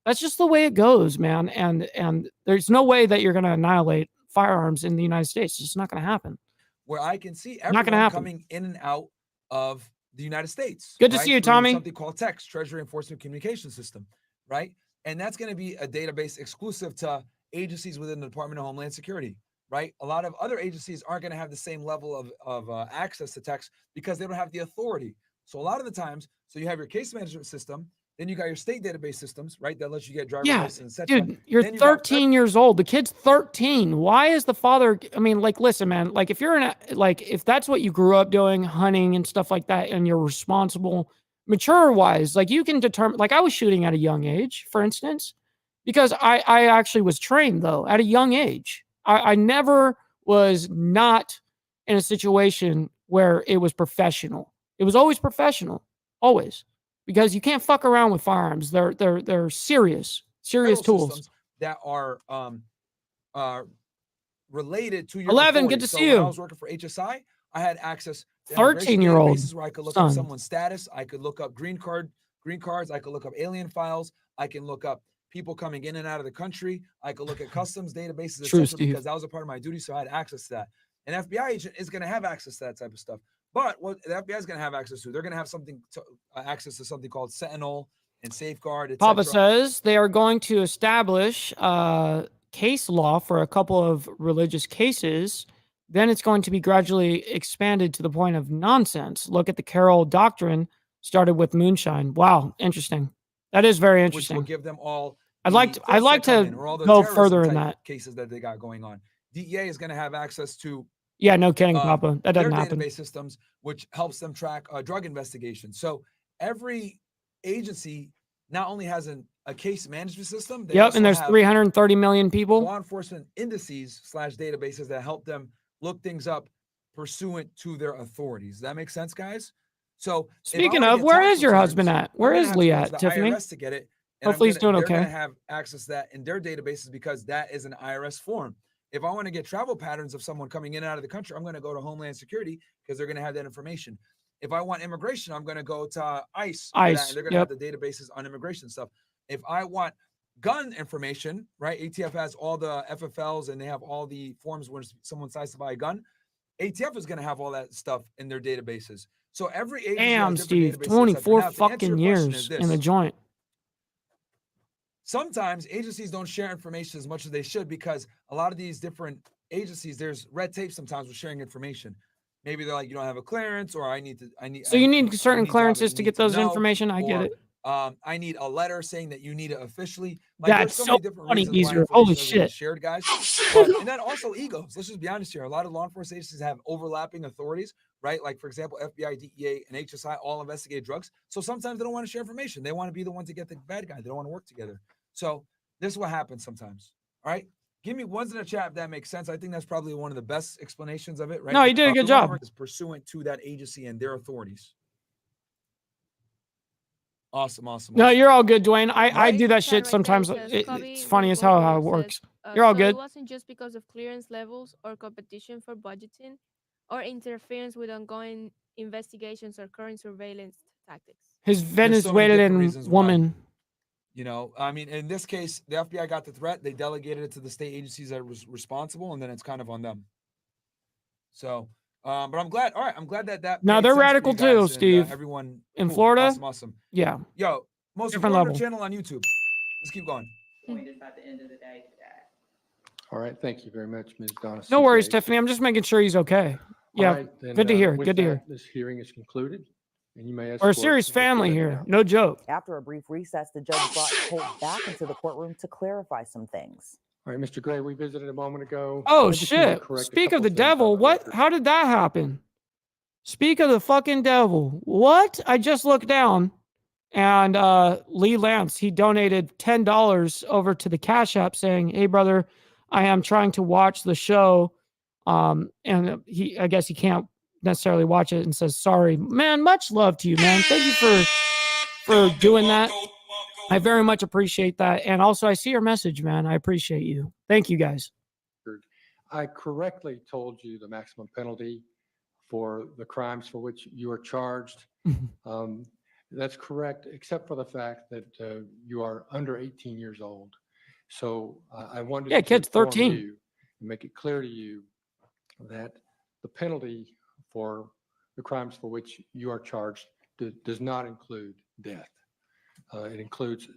that's just the way it goes, man. And there's no way that you're going to annihilate firearms in the United States. It's just not going to happen. Where I can see Not gonna everyone happen. coming in and out of the United States. Good to right, see you, through Tommy. Something called TEX, Treasury Enforcement Communication System, right? And that's going to be a database exclusive to agencies within the Department of Homeland Security, right? A lot of other agencies aren't going to have the same level of access to TEX because they don't have the authority. So a lot of the times, so you have your case management system, then you got your state database systems, right? That lets you get driver's Yeah, license, et cetera. dude, you're Then you got 13 years old. The kid's 13. Why is the father? I mean, like, listen, man. Like, if you're if that's what you grew up doing, hunting and stuff like that, and you're responsible, mature-wise, like you can determine. Like, I was shooting at a young age, for instance, because I actually was trained though at a young age. I never was not in a situation where it was professional. It was always professional, always. Because you can't fuck around with firearms. They're serious federal tools. systems that are related to your 11, authority. good to So see when you. I was working for HSI, I had access to 13-year-old databases where I could look up son. someone's status. I could look up green cards. I could look up alien files. I can look up people coming in and out of the country. I could look at customs databases, True, etc. Steve. Because that was a part of my duty, so I had access to that. An FBI agent is going to have access to that type of stuff. But what the FBI is going to have access to, they're going to have access to something called Sentinel and Safeguard, etc. Papa says they are going to establish case law for a couple of religious cases. Then it's going to be gradually expanded to the point of nonsense. Look at the Carroll Doctrine, started with moonshine. Wow, interesting. That is very which interesting. will give them all. I'd like to go further in that. Cases that they got going on. DEA is going to have access to. Yeah, no kidding, Papa. That doesn't their happen. database systems, which helps them track drug investigations. So every agency not only has a case management system. They Yep, also and there's have 330 million people. law enforcement indices / databases that help them look things up pursuant to their authorities. Does that make sense, guys? So if I Speaking wanna of, get where tax is your husband returns, at? Where I'm gonna is have Lee to go at, to the Tiffany? IRS to get it. And Hopefully he's doing they're okay. going to have access to that in their databases because that is an IRS form. If I want to get travel patterns of someone coming in and out of the country, I'm going to go to Homeland Security because they're going to have that information. If I want immigration, I'm going to go to ICE. for that, ICE, and they're going to have the databases on immigration stuff. If I want gun information, right? ATF has all the FFLs and they have all the forms when someone decides to buy a gun. ATF is going to have all that stuff in their databases. So every agency Damn, has different Steve, database sets up. 24 Now, to answer your fucking question years is in a this. joint. Sometimes agencies don't share information as much as they should because a lot of these different agencies, there's red tape sometimes with sharing information. Maybe they're like, you don't have a clearance, or I need. So you need certain to have it, clearances you to need get those know, information. I get or, it. I need a letter saying that you need it officially. Like, That's there's so so many different funny, reasons why Geezer. information Holy doesn't get shit. shared, guys. But, and then also egos. Let's just be honest here. A lot of law enforcement agencies have overlapping authorities, right? Like, for example, FBI, DEA, and HSI all investigate drugs. So sometimes they don't want to share information. They want to be the one to get the bad guy. They don't want to work together. So this is what happens sometimes. All right. Give me ones in the chat if that makes sense. I think that's probably one of the best explanations of it, right? No, you did a good job. Is pursuant to that agency and their authorities. Awesome. No, you're all good, Dwayne. I do that Chat shit right sometimes. there says, It's Kobe funny as hell how it Wilgogo works. says, You're all so good. it wasn't just because of clearance levels or competition for budgeting or interference with ongoing investigations or current surveillance tactics. His There's so many different Venezuelan reasons why. woman. You know, I mean, in this case, the FBI got the threat. They delegated it to the state agencies that was responsible, and then it's kind of on them. So, but I'm glad. All right, I'm glad that. No, made they're sense for radical you too, guys and, Steve. everyone In cool. Florida? Awesome. Yeah. Yo, most Different informative level. channel on YouTube. Let's keep going. Point is at the end of the day today. All right. Thank you very much, Ms. Donna. No worries, CJ. Tiffany. I'm just making sure he's okay. Yeah. All right, then, Good to hear. with Good to that, hear. This hearing is concluded, and you may We're a escort serious Mr. family Gray here. out. No joke. After a brief recess, the judge brought Colt back into the courtroom to clarify some things. All right, Mr. Gray, we visited a moment ago. Oh I just need to shit. correct a Speak couple of the things on devil. the What? record. How did that happen? Speak of the fucking devil. What? I just looked down and Lee Lance, he donated $10 over to the Cash App saying, "Hey brother, I am trying to watch the show." And I guess he can't necessarily watch it and says, "Sorry." Man, much love to you, man. Thank you for doing that. I very much appreciate that. And also I see your message, man. I appreciate you. Thank you guys. I correctly told you the maximum penalty for the crimes for which you are charged. That's correct, except for the fact that you are under 18 years old. So I wanted Yeah, to kid's inform 13. you and make it clear to you that the penalty for the crimes for which you are charged does not include death. It includes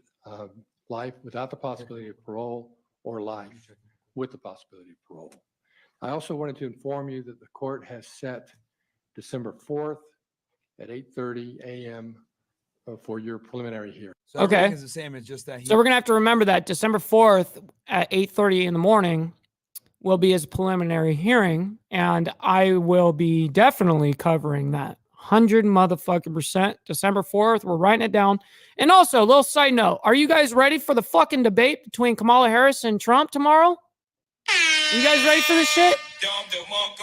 life without the possibility of parole or life with the possibility of parole. I also wanted to inform you that the court has set December 4th at 8:30 a.m. For your preliminary hearing. So Okay. everything is the same. It's just that he. So we're gonna have to remember that December 4th at 8:30 in the morning will be his preliminary hearing, and I will be definitely covering that 100% December 4th. We're writing it down. And also, a little side note: are you guys ready for the fucking debate between Kamala Harris and Trump tomorrow? You guys ready for this shit?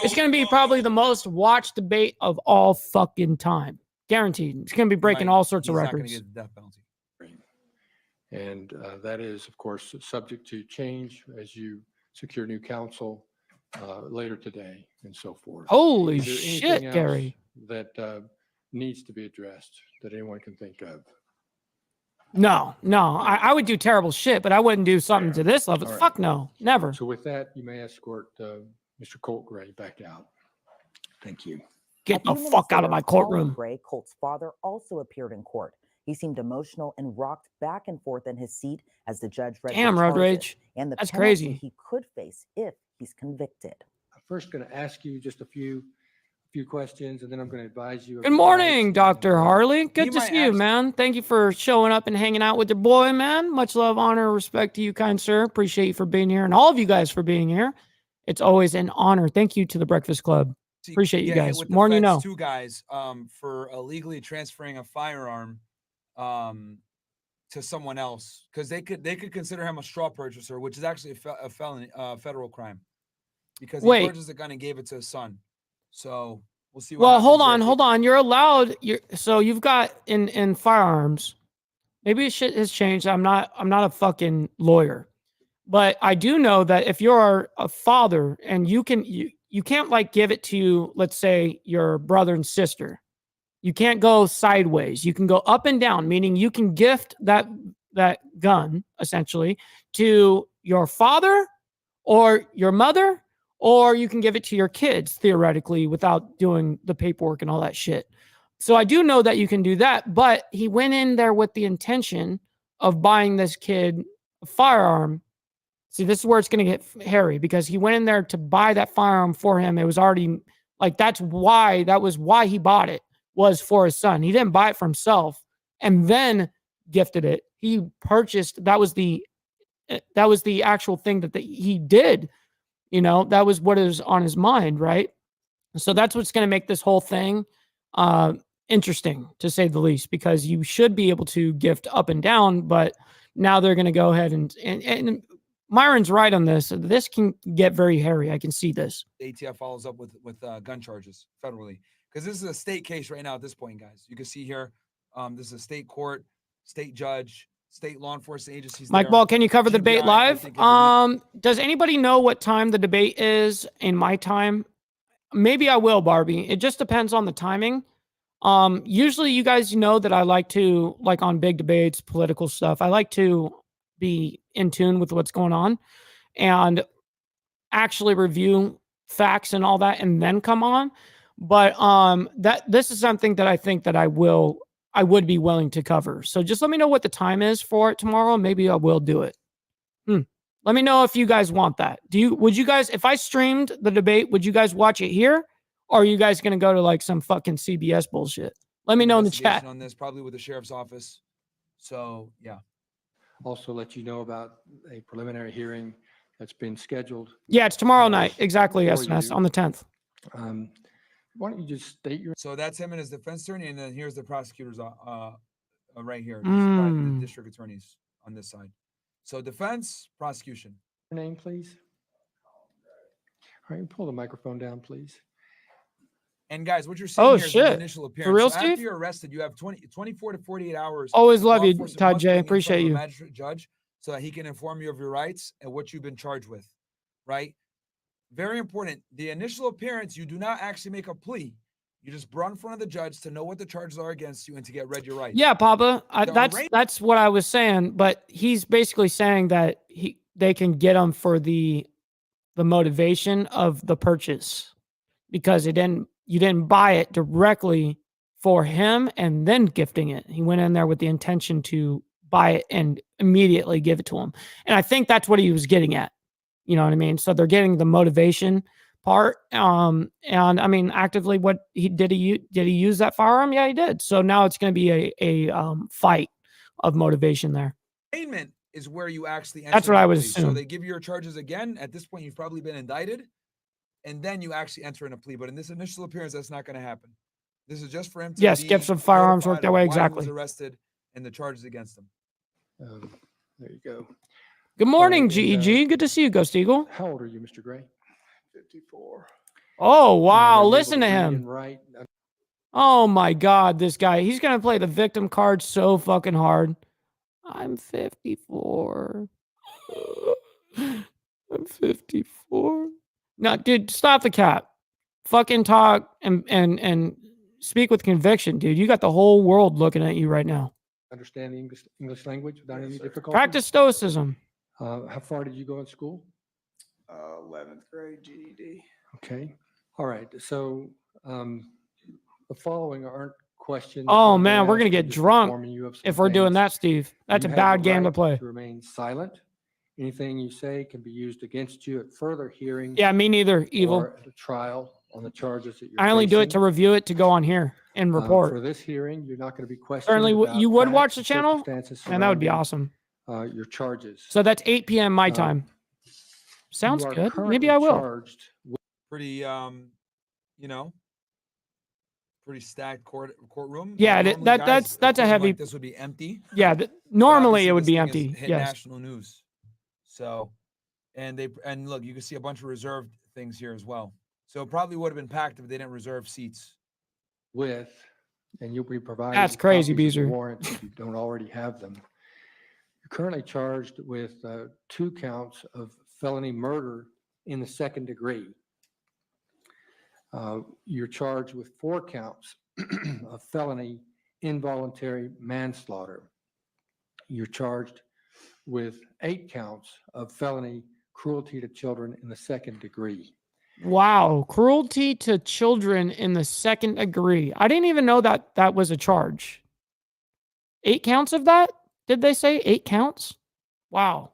It's gonna be probably the most watched debate of all fucking time. Guaranteed. It's gonna be breaking all sorts of He's not gonna records. get the death penalty. And that is, of course, subject to change as you secure new counsel later today and so forth. Holy Is there shit, anything else Gary. that needs to be addressed that anyone can think of? No. I would do terrible shit, but I wouldn't do something to this level. All right. Fuck no. Never. So with that, you may escort Mr. Colt Gray back out. Thank you. Get A the few fuck minutes out of later, my Colin courtroom. Gray, Colt's father, also appeared in court. He seemed emotional and rocked back and forth in his seat as the judge read Damn, the Road charges Rage. and the That's penalty crazy. he could face if he's convicted. I'm first going to ask you just a few questions, and then I'm going to advise you. of Good the morning, rights Dr. Harley. He Good to might see you, ask- man. Thank you for showing up and hanging out with your boy, man. Much love, honor, respect to you, kind sir. Appreciate you for being here and all of you guys for being here. It's always an honor. Thank you to the Breakfast Club. See, Appreciate you get hit guys. with the More than you feds know. Two guys for illegally transferring a firearm to someone else because they could consider him a straw purchaser, which is actually a felony, federal crime, because he Wait. purchased a gun and gave it to his son. So we'll see. Well, hold happens there. on, hold on. You're allowed. So you've got in firearms. Maybe shit has changed. I'm not a fucking lawyer, but I do know that if you're a father and you can't like give it to, let's say, your brother and sister. You can't go sideways. You can go up and down, meaning you can gift that gun essentially to your father or your mother, or you can give it to your kids theoretically without doing the paperwork and all that shit. So I do know that you can do that, but he went in there with the intention of buying this kid a firearm. See, this is where it's going to get hairy, because he went in there to buy that firearm for him. It was already like, that was why he bought it, was for his son. He didn't buy it for himself and then gifted it. He purchased, that was the actual thing that he did. You know, that was what is on his mind, right? So that's what's going to make this whole thing interesting, to say the least, because you should be able to gift up and down, but now they're going to go ahead and Myron's right on this. This can get very hairy. I can see this. ATF follows up with gun charges federally, because this is a state case right now at this point, guys. You can see here, this is a state court, state judge, state law enforcement agencies. Mike there. Ball, can you cover the debate GBI, I live? think, is Does anybody know what time the debate is in my time? Maybe I will, Barbie. It just depends on the timing. Usually you guys know that I like to, like on big debates, political stuff, I like to be in tune with what's going on and actually review facts and all that and then come on. But this is something that I think that I would be willing to cover. So just let me know what the time is for it tomorrow. Maybe I will do it. Let me know if you guys want that. Would you guys, if I streamed the debate, would you guys watch it here? Or are you guys going to go to like some fucking CBS bullshit? Let me know in the chat. on this, probably with the sheriff's office. So yeah. Also let you know about a preliminary hearing that's been scheduled. Yeah, it's tomorrow night. Exactly, for SNS, you. on the 10th. Why don't you just state your... So that's him and his defense attorney, and then here's the prosecutors right here. The district attorneys on this side. So defense, prosecution. Your name, please. All right, pull the microphone down, please. And guys, what you're seeing Oh, here is shit. the initial appearance. For real, So after Steve? you're arrested, you have 24 to 48 hours. Always love law you, enforcement Todd must J. bring you in front Appreciate of a you. magistrate judge so that he can inform you of your rights and what you've been charged with, right? Very important. The initial appearance, you do not actually make a plea. You just run in front of the judge to know what the charges are against you and to get read your rights. Yeah, Papa. The That's what I was saying. But he's basically saying that they can get him for the motivation of the purchase, because you didn't buy it directly for him and then gifting it. He went in there with the intention to buy it and immediately give it to him. And I think that's what he was getting at. You know what I mean? So they're getting the motivation part. And I mean, actively, what did he use that firearm? Yeah, he did. So now it's going to be a fight of motivation there. Arraignment is where you actually That's what I would plea. So assume. they give you your charges again. At this point, you've probably been indicted, and then you actually enter in a plea. But in this initial appearance, that's not going to happen. This is just for him to Yes, be gifts of firearms work notified that of way, why exactly. He was arrested and the charges against him. There you go. Good morning, GEG. Good to see you, Ghost Eagle. How old are you, Mr. Gray? 54. Oh, wow. Are you Listen able to read him. and write? Oh, my God. This guy, he's going to play the victim card so fucking hard. I'm 54. I'm 54. No, dude, stop the cap. Fucking talk and speak with conviction, dude. You got the whole world looking at you right now. Understand the English language without any difficulty? Practice stoicism. How far did you go in school? 11th grade GED. Okay. All right. So the following aren't questions. Oh, that man, we're asked, going to we're get just drunk informing you of some if we're doing things. that, Steve. That's You a have bad the game to right play. To remain silent. Anything you say can be used against you at further hearings. Yeah, me neither, Evil. Or at a trial on the charges that you're I only do it to facing. review it to go on here and For report. this hearing, you're not going to be questioned. Certainly, about you would facts watch the and channel? circumstances Man, that would be surrounding, awesome. Your charges. So that's 8 p.m. my time. Sounds You are good. currently Maybe I will. charged with Pretty, pretty stacked courtroom. Yeah, Normally, that's guys, a courtroom heavy. like this would be empty. Yeah, But normally obviously it would this be thing empty. has hit Yes. national news. So, and look, you can see a bunch of reserved things here as well. So it probably would have been packed if they didn't reserve seats. and you'll be provided. That's with crazy, copies of the Beezer. warrants if you don't already have them. You're currently charged with 2 counts of felony murder in the second degree. You're charged with 4 counts of felony involuntary manslaughter. You're charged with 8 counts of felony cruelty to children in the second degree. Wow. Cruelty to children in the second degree. I didn't even know that that was a charge. 8 counts of that? Did they say 8 counts? Wow.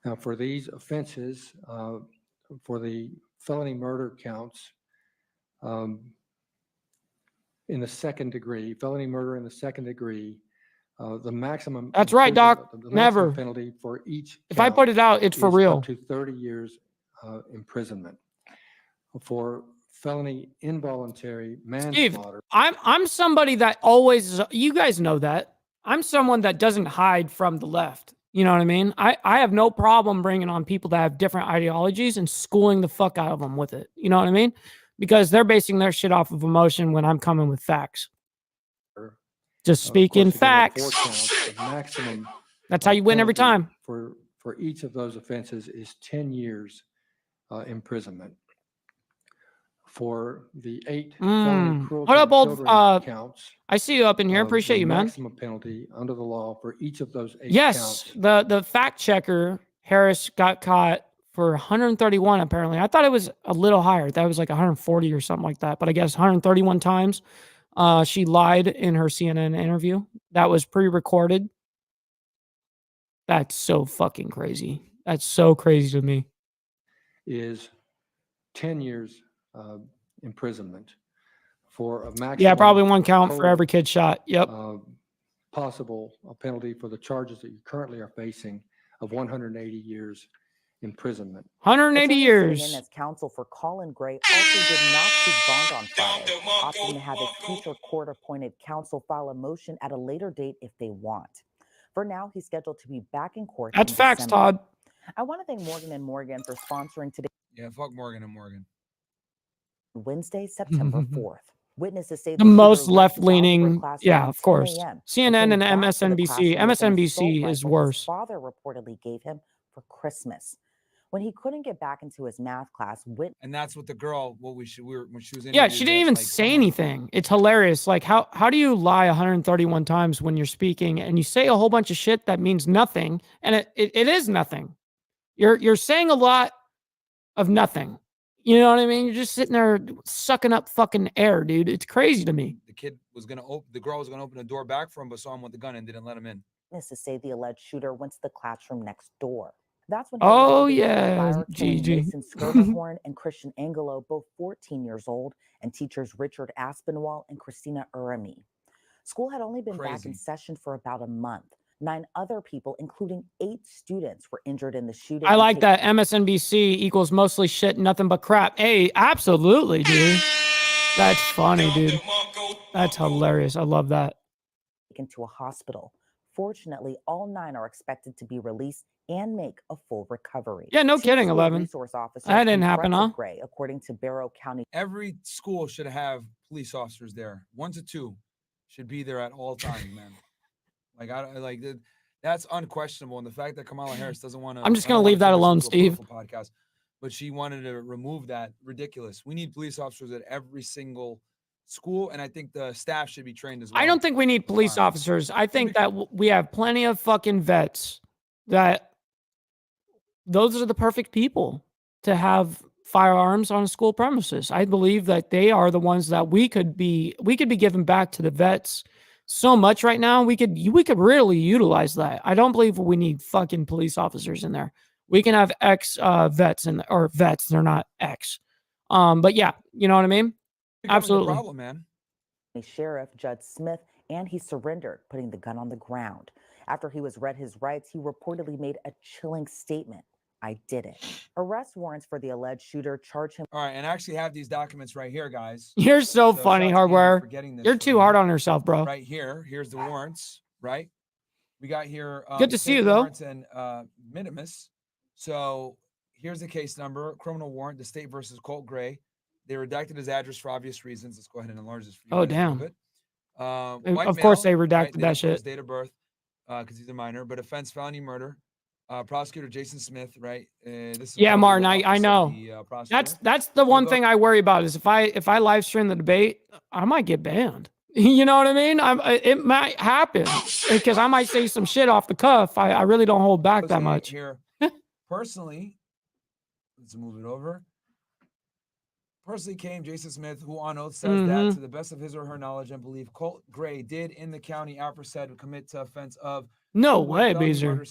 Now, for these offenses, for the felony murder counts, in the second degree, felony murder in the second degree, the maximum. That's right, Doc. The maximum Never. penalty for each. If I put it out, it's for is real. Up to 30 years imprisonment. For felony involuntary Steve, manslaughter. I'm somebody that always, you guys know that. I'm someone that doesn't hide from the left. You know what I mean? I have no problem bringing on people that have different ideologies and schooling the fuck out of them with it. You know what I mean? Because they're basing their shit off of emotion when I'm coming with facts. Just speaking facts. 4 counts, the maximum. That's how you win every penalty time. For each of those offenses is 10 years imprisonment. For the 8 felony cruelty What up, to old? children counts, I see you up in here. Appreciate the you, man. maximum penalty under the law for each of those 8 Yes, counts. the fact checker Harris got caught for 131. Apparently, I thought it was a little higher. That was like 140 or something like that. But I guess 131 times. She lied in her CNN interview. That was pre-recorded. That's so fucking crazy. That's so crazy to me. Is 10 years imprisonment for a maximum. Yeah, probably 1 count for total, every kid shot. Yep. Possible penalty for the charges that you currently are facing of 180 years imprisonment. 180 Attorney years. sitting in as counsel for Colin Gray also did not seek bond on Friday, opting to have his future court-appointed counsel file a motion at a later date if they want. For now, he's scheduled to be back in court. That's in facts, December. Todd. I want to thank Morgan & Morgan for sponsoring today. Yeah, fuck Morgan and Morgan. Wednesday, September 4th. Witnesses say The most left-leaning, yeah, of course. CNN and MSNBC. MSNBC is worse. Father reportedly gave him for Christmas. When he couldn't get back into his math class, And that's what the girl, when she was Yeah, she didn't even say anything. It's hilarious. Like, how do you lie 131 times when you're speaking and you say a whole bunch of shit that means nothing, and it is nothing. You're saying a lot of nothing. You know what I mean? You're just sitting there sucking up fucking air, dude. It's crazy to me. the kid was gonna open, the girl was gonna open the door back for him, but saw him with the gun and didn't let him in. Witnesses say the alleged shooter went to the classroom next door. That's when Oh, allegedly opened yeah, fire, killing Gigi. Mason Scoberhorn and Christian Angelo, both 14 years old, and teachers Richard Aspinwall and Christina Urami. School had only been back in Crazy. session for about a month. 9 other people, including 8 students, were injured in the shooting. I and like taken that. MSNBC equals mostly shit, nothing but crap. Hey, absolutely, dude. That's funny, dude. That's hilarious. I love that. to a hospital. Fortunately, all 9 are expected to be released and make a full recovery. Yeah, no 2 kidding, school 11. resource officers That didn't happen, confronted huh? Gray, according to Barrow County. Every school should have police officers there. 1 to 2 should be there at all times, man. Like that's unquestionable. And the fact that Kamala Harris doesn't want to, I'm just gonna leave that alone, Steve. Podcast, but she wanted to remove that. Ridiculous. We need police officers at every single school, and I think the staff should be trained as well. I don't think we need police officers. I think that we have plenty of fucking vets that those are the perfect people to have firearms on school premises. I believe that they are the ones that we could be giving back to the vets so much right now. We could really utilize that. I don't believe we need fucking police officers in there. We can have vets or vets. They're not ex. But yeah, you know what I mean? Absolutely. Problem, man. Sheriff Judd Smith, and he surrendered, putting the gun on the ground. After he was read his rights, he reportedly made a chilling statement. I did it. Arrest warrants for the alleged shooter charge him. All right, and I actually have these documents right here, guys. You're so funny, shout out to Andy Hardware. for getting this You're for too me. hard on yourself, bro. Right here. Here's the warrants, right? We got here. Good to see state you, though. warrants and minimus. So here's the case number, criminal warrant, the state versus Colt Gray. They redacted his address for obvious reasons. Let's go ahead and enlarge this for you. Oh, guys a little damn. bit. And White of course male, they redacted right? They that didn't put his shit. date of birth because he's a minor, but offense felony murder. Prosecutor Jason Smith, right? This is Yeah, probably Martin, the I office of know. the, prosecutor. That's the one thing I worry about is if I live stream the debate, I might get banned. You know what I mean? It might happen because I might say some shit off the cuff. I really don't hold back that much. Here, personally, let's move it over. personally came, Jason Smith, who on oath says that to the best of his or her knowledge and belief, Colt Gray did in the county aforesaid commit to offense of No Cool way, felony Beezer. murder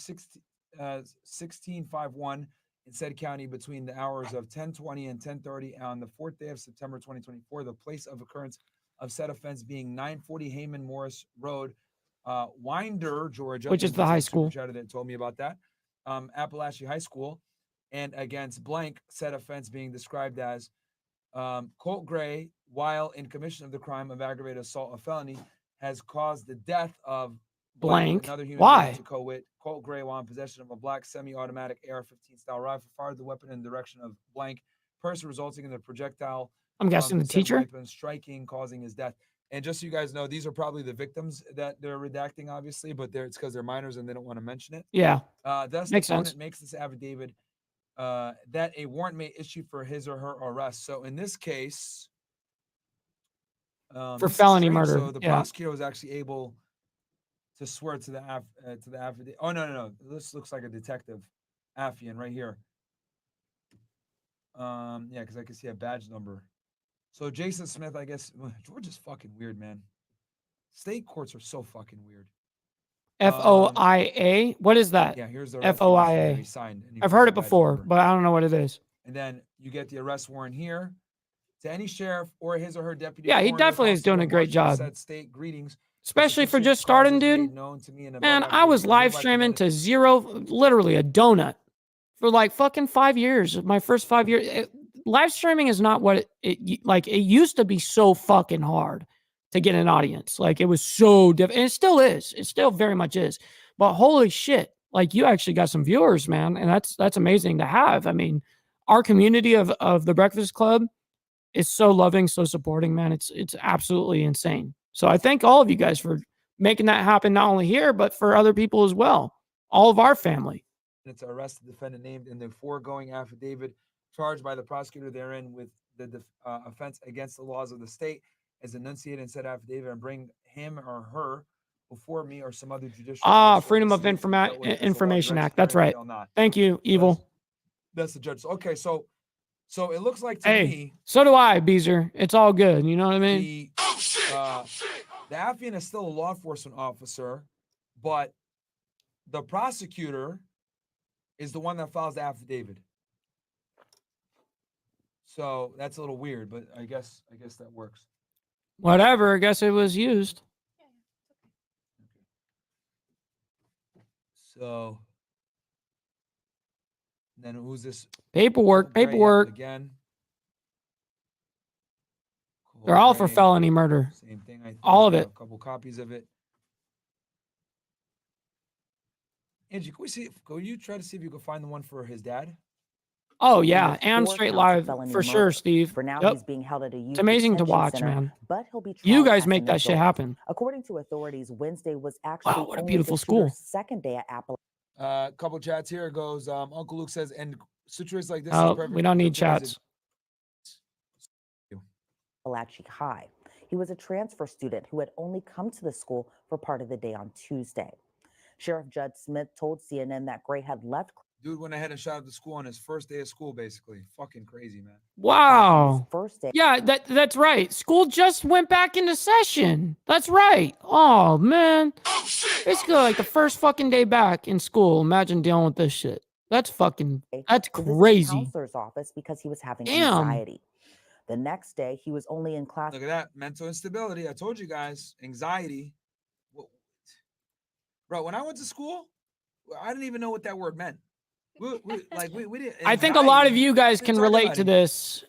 1651 in said county between the hours of 10:20 and 10:30 on the 4th day of September 2024. The place of occurrence of said offense being 940 Heyman Morris Road, Winder, Georgia, Which is Thank the you to high Super school. Chatter that told me about that. Appalachia High School, and against blank, said offense being described as Colt Gray, while in commission of the crime of aggravated assault, a felony, has caused the death of Blank. another human Why? being to co-wit. Colt Gray, while in possession of a black semi-automatic AR-15 style rifle, fired the weapon in the direction of blank person, resulting in the projectile. I'm guessing the said teacher? weapon striking, causing his death. And just so you guys know, these are probably the victims that they're redacting, obviously, but it's because they're minors and they don't want to mention it. Yeah. Thus, Makes the opponent sense. makes this affidavit that a warrant may issue for his or her arrest. So in this case, For this is felony strange. murder, So the yeah. prosecutor was actually able to swear to the affidavit. Oh no! This looks like a detective, Affian, right here. Yeah, because I can see a badge number. So Jason Smith, I guess Georgia's fucking weird, man. State courts are so fucking weird. FOIA. What is that? Yeah, here's the arrest FOIA. warrant he signed, and he I've puts heard the it badge before, number. but I don't know what it is. And then you get the arrest warrant here to any sheriff or his or her deputy. Yeah, he coroner, definitely is doing constable, a great marshal, job. said state greetings. Especially for Sufficient just starting, causes dude. made known to me and above Man, I affidavit was are live hereby streaming committed. to zero, literally a donut for like fucking 5 years. My first 5 years. Live streaming is not what it like. It used to be so fucking hard to get an audience. Like it was so difficult. And it still is. It still very much is. But holy shit, like you actually got some viewers, man. And that's amazing to have. I mean, our community of the Breakfast Club is so loving, so supporting, man. It's absolutely insane. So I thank all of you guys for making that happen, not only here, but for other people as well. All of our family. To arrest the defendant named in the foregoing affidavit, charged by the prosecutor therein with the offense against the laws of the state, as enunciated in said affidavit, and bring him or her before me or some other judicial. officer Freedom the of state dealt with as the law Information directs Act. That's therein right. shall not. Thank you, Evil. That's the judge. Okay, so it looks like to Hey, me so do I, Beezer. It's all good. You know what I mean? the Affian is still a law enforcement officer, but the prosecutor is the one that files the affidavit. So that's a little weird, but I guess that works. Whatever. I guess it was used. So then who's this? Paperwork. Gray Paperwork. again. They're all for Gray, felony murder. Same thing. I think All of I it. have a couple copies of it. Angie, can you try to see if you can find the one for his dad? Oh yeah, With and 4 straight counts of live felony for sure, murder. Steve. For now, Yep. he's being held at a youth It's amazing to detention watch, center, man. but he'll be You tried guys as make an that shit adult. happen. According to authorities, Wednesday was actually Wow, what a only beautiful the school. shooter's second day at Appalachia. Couple chats here. It goes, Uncle Luke says, and situations like this Oh, is perfect. we don't need characterized chats. Appalachia High. He was a transfer student who had only come to the school for part of the day on Tuesday. Sheriff Judd Smith told CNN that Gray had left. Dude went ahead and shot up the school on his first day of school, basically. Fucking crazy, man. Wow. First day. Yeah, that's right. School just went back into session. That's right. Oh man. Basically like the first fucking day back in school. Imagine dealing with this shit. That's To visit the crazy. counselor's office because he was having Damn. anxiety. The next day, he was only in class. Look at that. Mental instability. I told you guys. Anxiety. Bro, when I went to school, I didn't even know what that word meant. We didn't. I think a lot of anxiety, you guys we can talked relate about to it. this.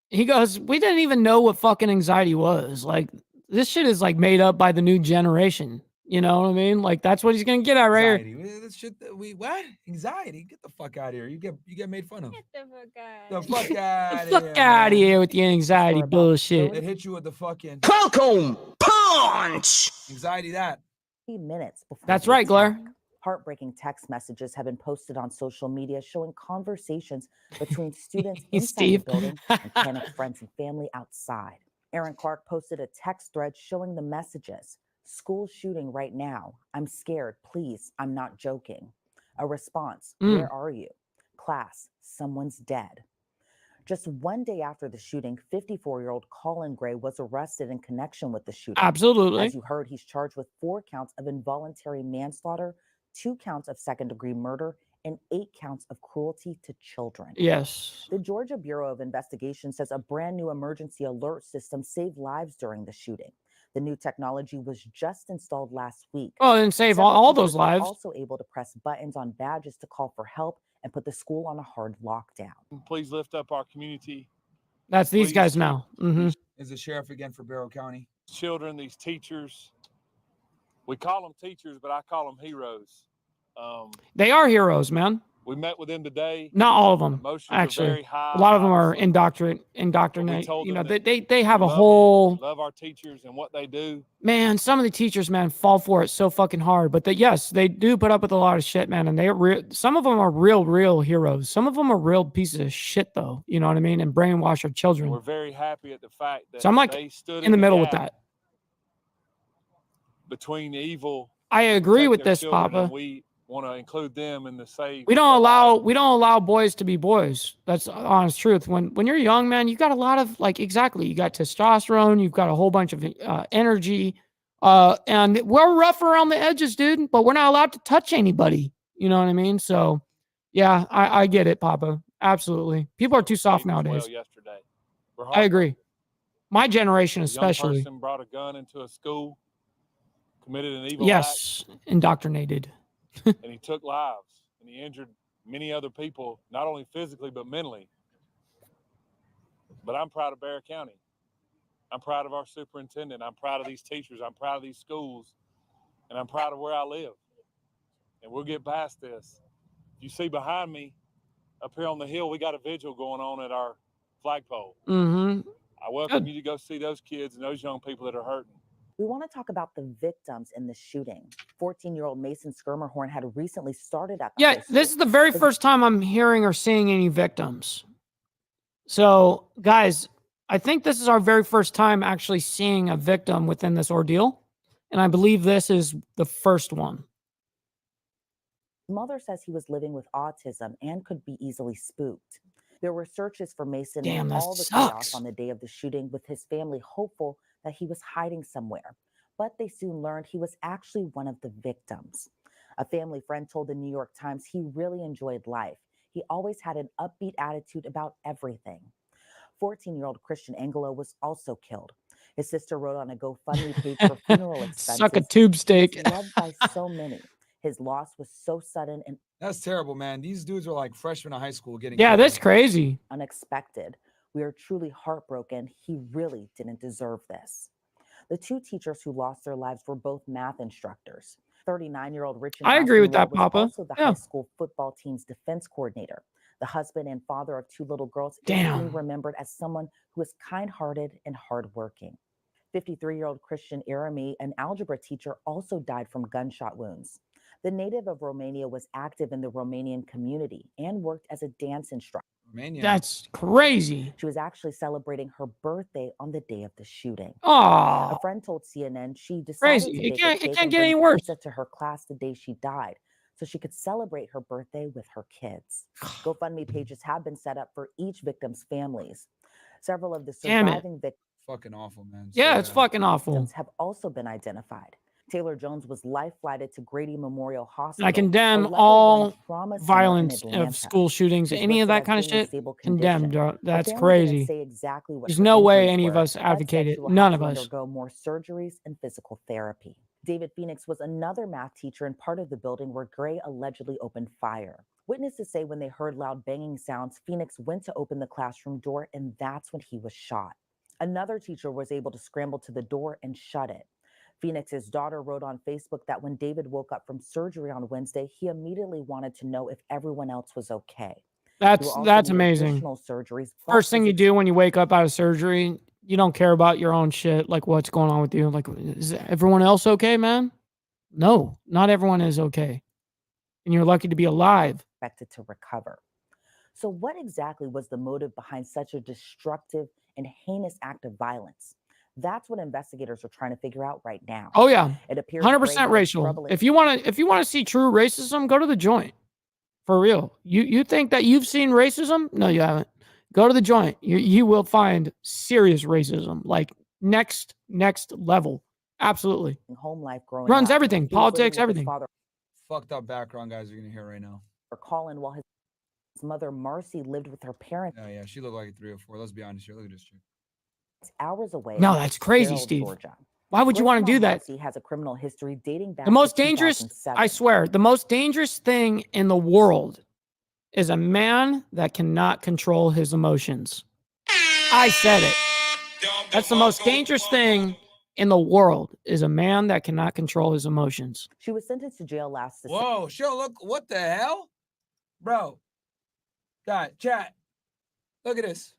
He goes, we didn't even know what fucking anxiety was. Like, this shit is like made up by the new generation. You know what I mean? Like, that's what he's gonna get at right here. Anxiety. This shit that what? Anxiety. Get the fuck out of here. You get made fun of. Get the fuck out. The fuck out of Fuck here. out of man. here with your anxiety bullshit. It hit you with the fucking Welcome punch. anxiety. That 15 minutes before. That's the right, Glare. attack. Heartbreaking text messages have been posted on social media showing conversations between students inside Steve. the building and panicked friends and family outside. Aaron Clark posted a text thread showing the messages. School shooting right now. I'm scared. Please, I'm not joking. A response. Where are you? Class, someone's dead. Just one day after the shooting, 54-year-old Colin Gray was arrested in connection with the shooting. Absolutely. As you heard, he's charged with 4 counts of involuntary manslaughter, 2 counts of second-degree murder, and 8 counts of cruelty to children. Yes. The Georgia Bureau of Investigation says a brand new emergency alert system saved lives during the shooting. The new technology was just installed last week. Oh, and save Several all those teachers were lives. also able to press buttons on badges to call for help and put the school on a hard lockdown. Please lift up our community. That's these Please guys keep now. Mhm. Is the sheriff again for Barrow County? Children, these teachers. We call them teachers, but I call them heroes. They are heroes, man. We met with them today. Not all of them, Emotions are actually. very high, A lot of them are obviously. indoctrinate. told You know, them they have a love them, whole love our teachers and what they do. man. Some of the teachers, man, fall for it so fucking hard. But yes, they do put up with a lot of shit, man. And some of them are real heroes. Some of them are real pieces of shit, though. You know what I mean? And brainwash our children. We're very happy at the fact that So I'm like they stood in the middle with gap that. between evil. I agree protect with their this, children, and Papa. we want to include them in the save. We don't allow boys to be boys. That's the honest truth. When you're young, man, you got a lot of exactly. You got testosterone. You've got a whole bunch of energy, and we're rough around the edges, dude. But we're not allowed to touch anybody. You know what I mean? So, yeah, I get it, Papa. Absolutely. People are too soft nowadays. Yesterday. I agree. My generation, A young especially. person brought a gun into a school, committed an evil Yes, indoctrinated. act, and he took lives, and he injured many other people, not only physically but mentally. But I'm proud of Barrow County. I'm proud of our superintendent. I'm proud of these teachers. I'm proud of these schools, and I'm proud of where I live. And we'll get past this. You see behind me, up here on the hill, we got a vigil going on at our flagpole. Mm-hmm. I welcome you to go see those kids and those young people that are hurting. We want to talk about the victims in the shooting. 14-year-old Mason Skirmerhorn had recently started at the high Yeah, school. this is the very first time I'm hearing or seeing any victims. So, guys, I think this is our very first time actually seeing a victim within this ordeal. And I believe this is the first one. Mother says he was living with autism and could be easily spooked. There were searches for Mason Damn, and that all the sucks. chaos on the day of the shooting, with his family hopeful that he was hiding somewhere. But they soon learned he was actually one of the victims. A family friend told the New York Times he really enjoyed life. He always had an upbeat attitude about everything. 14-year-old Christian Angelo was also killed. His sister wrote on a GoFundMe page for funeral expenses. Suck a tube steak. He was loved by so many. His loss was so sudden and That's terrible, man. These dudes are like freshmen in high school getting Yeah, killed. that's crazy. unexpected. We are truly heartbroken. He really didn't deserve this. The 2 teachers who lost their lives were both math instructors. 39-year-old Richard I agree with that, was Papa. also the Yeah. high school football team's defense coordinator. The husband and father of 2 little girls, Damn. instantly remembered as someone who was kind-hearted and hardworking. 53-year-old Christian Irami, an algebra teacher, also died from gunshot wounds. The native of Romania was active in the Romanian community and worked as a dance instructor. Romania. That's crazy. She was actually celebrating her birthday on the day of the shooting. Aw. A friend told CNN she decided Crazy. to It bake a can't- it cake can't and get bring any worse. pizza to her class the day she died, so she could celebrate her birthday with her kids. GoFundMe pages have been set up for each victim's families. Several of the Damn it. surviving victims Fucking awful, man. Yeah, it's fucking awful. have also been identified. Taylor Jones was life flighted to Grady Memorial Hospital. I a condemn level all 1 trauma center in violence Atlanta. of school shootings, She's any of listed that as kind of being in shit. stable Condemned. condition. Bro. Her That's family didn't crazy. say exactly what There's her no way injuries any of were, us but advocate said it. she will None have of to us. undergo more surgeries and physical therapy. David Phoenix was another math teacher in part of the building where Gray allegedly opened fire. Witnesses say when they heard loud banging sounds, Phoenix went to open the classroom door, and that's when he was shot. Another teacher was able to scramble to the door and shut it. Phoenix's daughter wrote on Facebook that when David woke up from surgery on Wednesday, he immediately wanted to know if everyone else was okay. He will also That's need amazing. additional surgeries, but First thing his you do when you wake up out of surgery, you don't care about your own shit, like what's going on with you. Like, is everyone else okay, man? No, not everyone is okay. And you're lucky to be alive. expected to recover. So what exactly was the motive behind such a destructive and heinous act of violence? That's what investigators are trying to figure out right now. Oh yeah, It appears Gray 100% had a racial. troubling- If you want to see true racism, go to the Joint. For real. You think that you've seen racism? No, you haven't. Go to the joint. You will find serious racism, like next level. Absolutely. Home life growing Runs up. everything, He was living politics, with his everything. father, Fucked up background, guys. You're gonna hear right now. Colin, while his mother Marcy lived with her parents Yeah, she looked like a 3 or 4. Let's be honest here. Look at this chick. hours away. No, in that's crazy, Fitzgerald, Steve. Georgia. Why would you want to Gray's do mom, that? Marcy has a criminal history dating back The most to dangerous, 2007. I swear, the most dangerous thing in the world is a man that cannot control his emotions. I said it. That's the most dangerous thing in the world is a man that cannot control his emotions. She was sentenced to jail last December. Whoa, show, look, what the hell? Bro. God, chat. Look at this.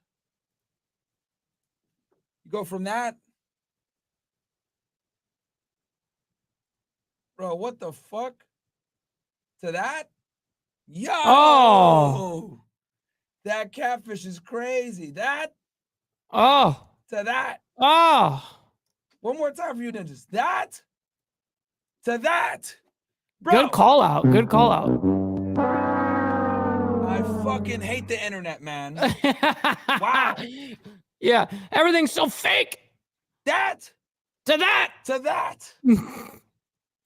You go from that. Bro, what the fuck? To that? Yo! Oh. That catfish is crazy. That Oh. to that. Oh. One more time for you ninjas. That to that. Bro, Good call out. Good call out. I fucking hate the internet, man. Wow. Yeah. Everything's so fake. That To that. to that.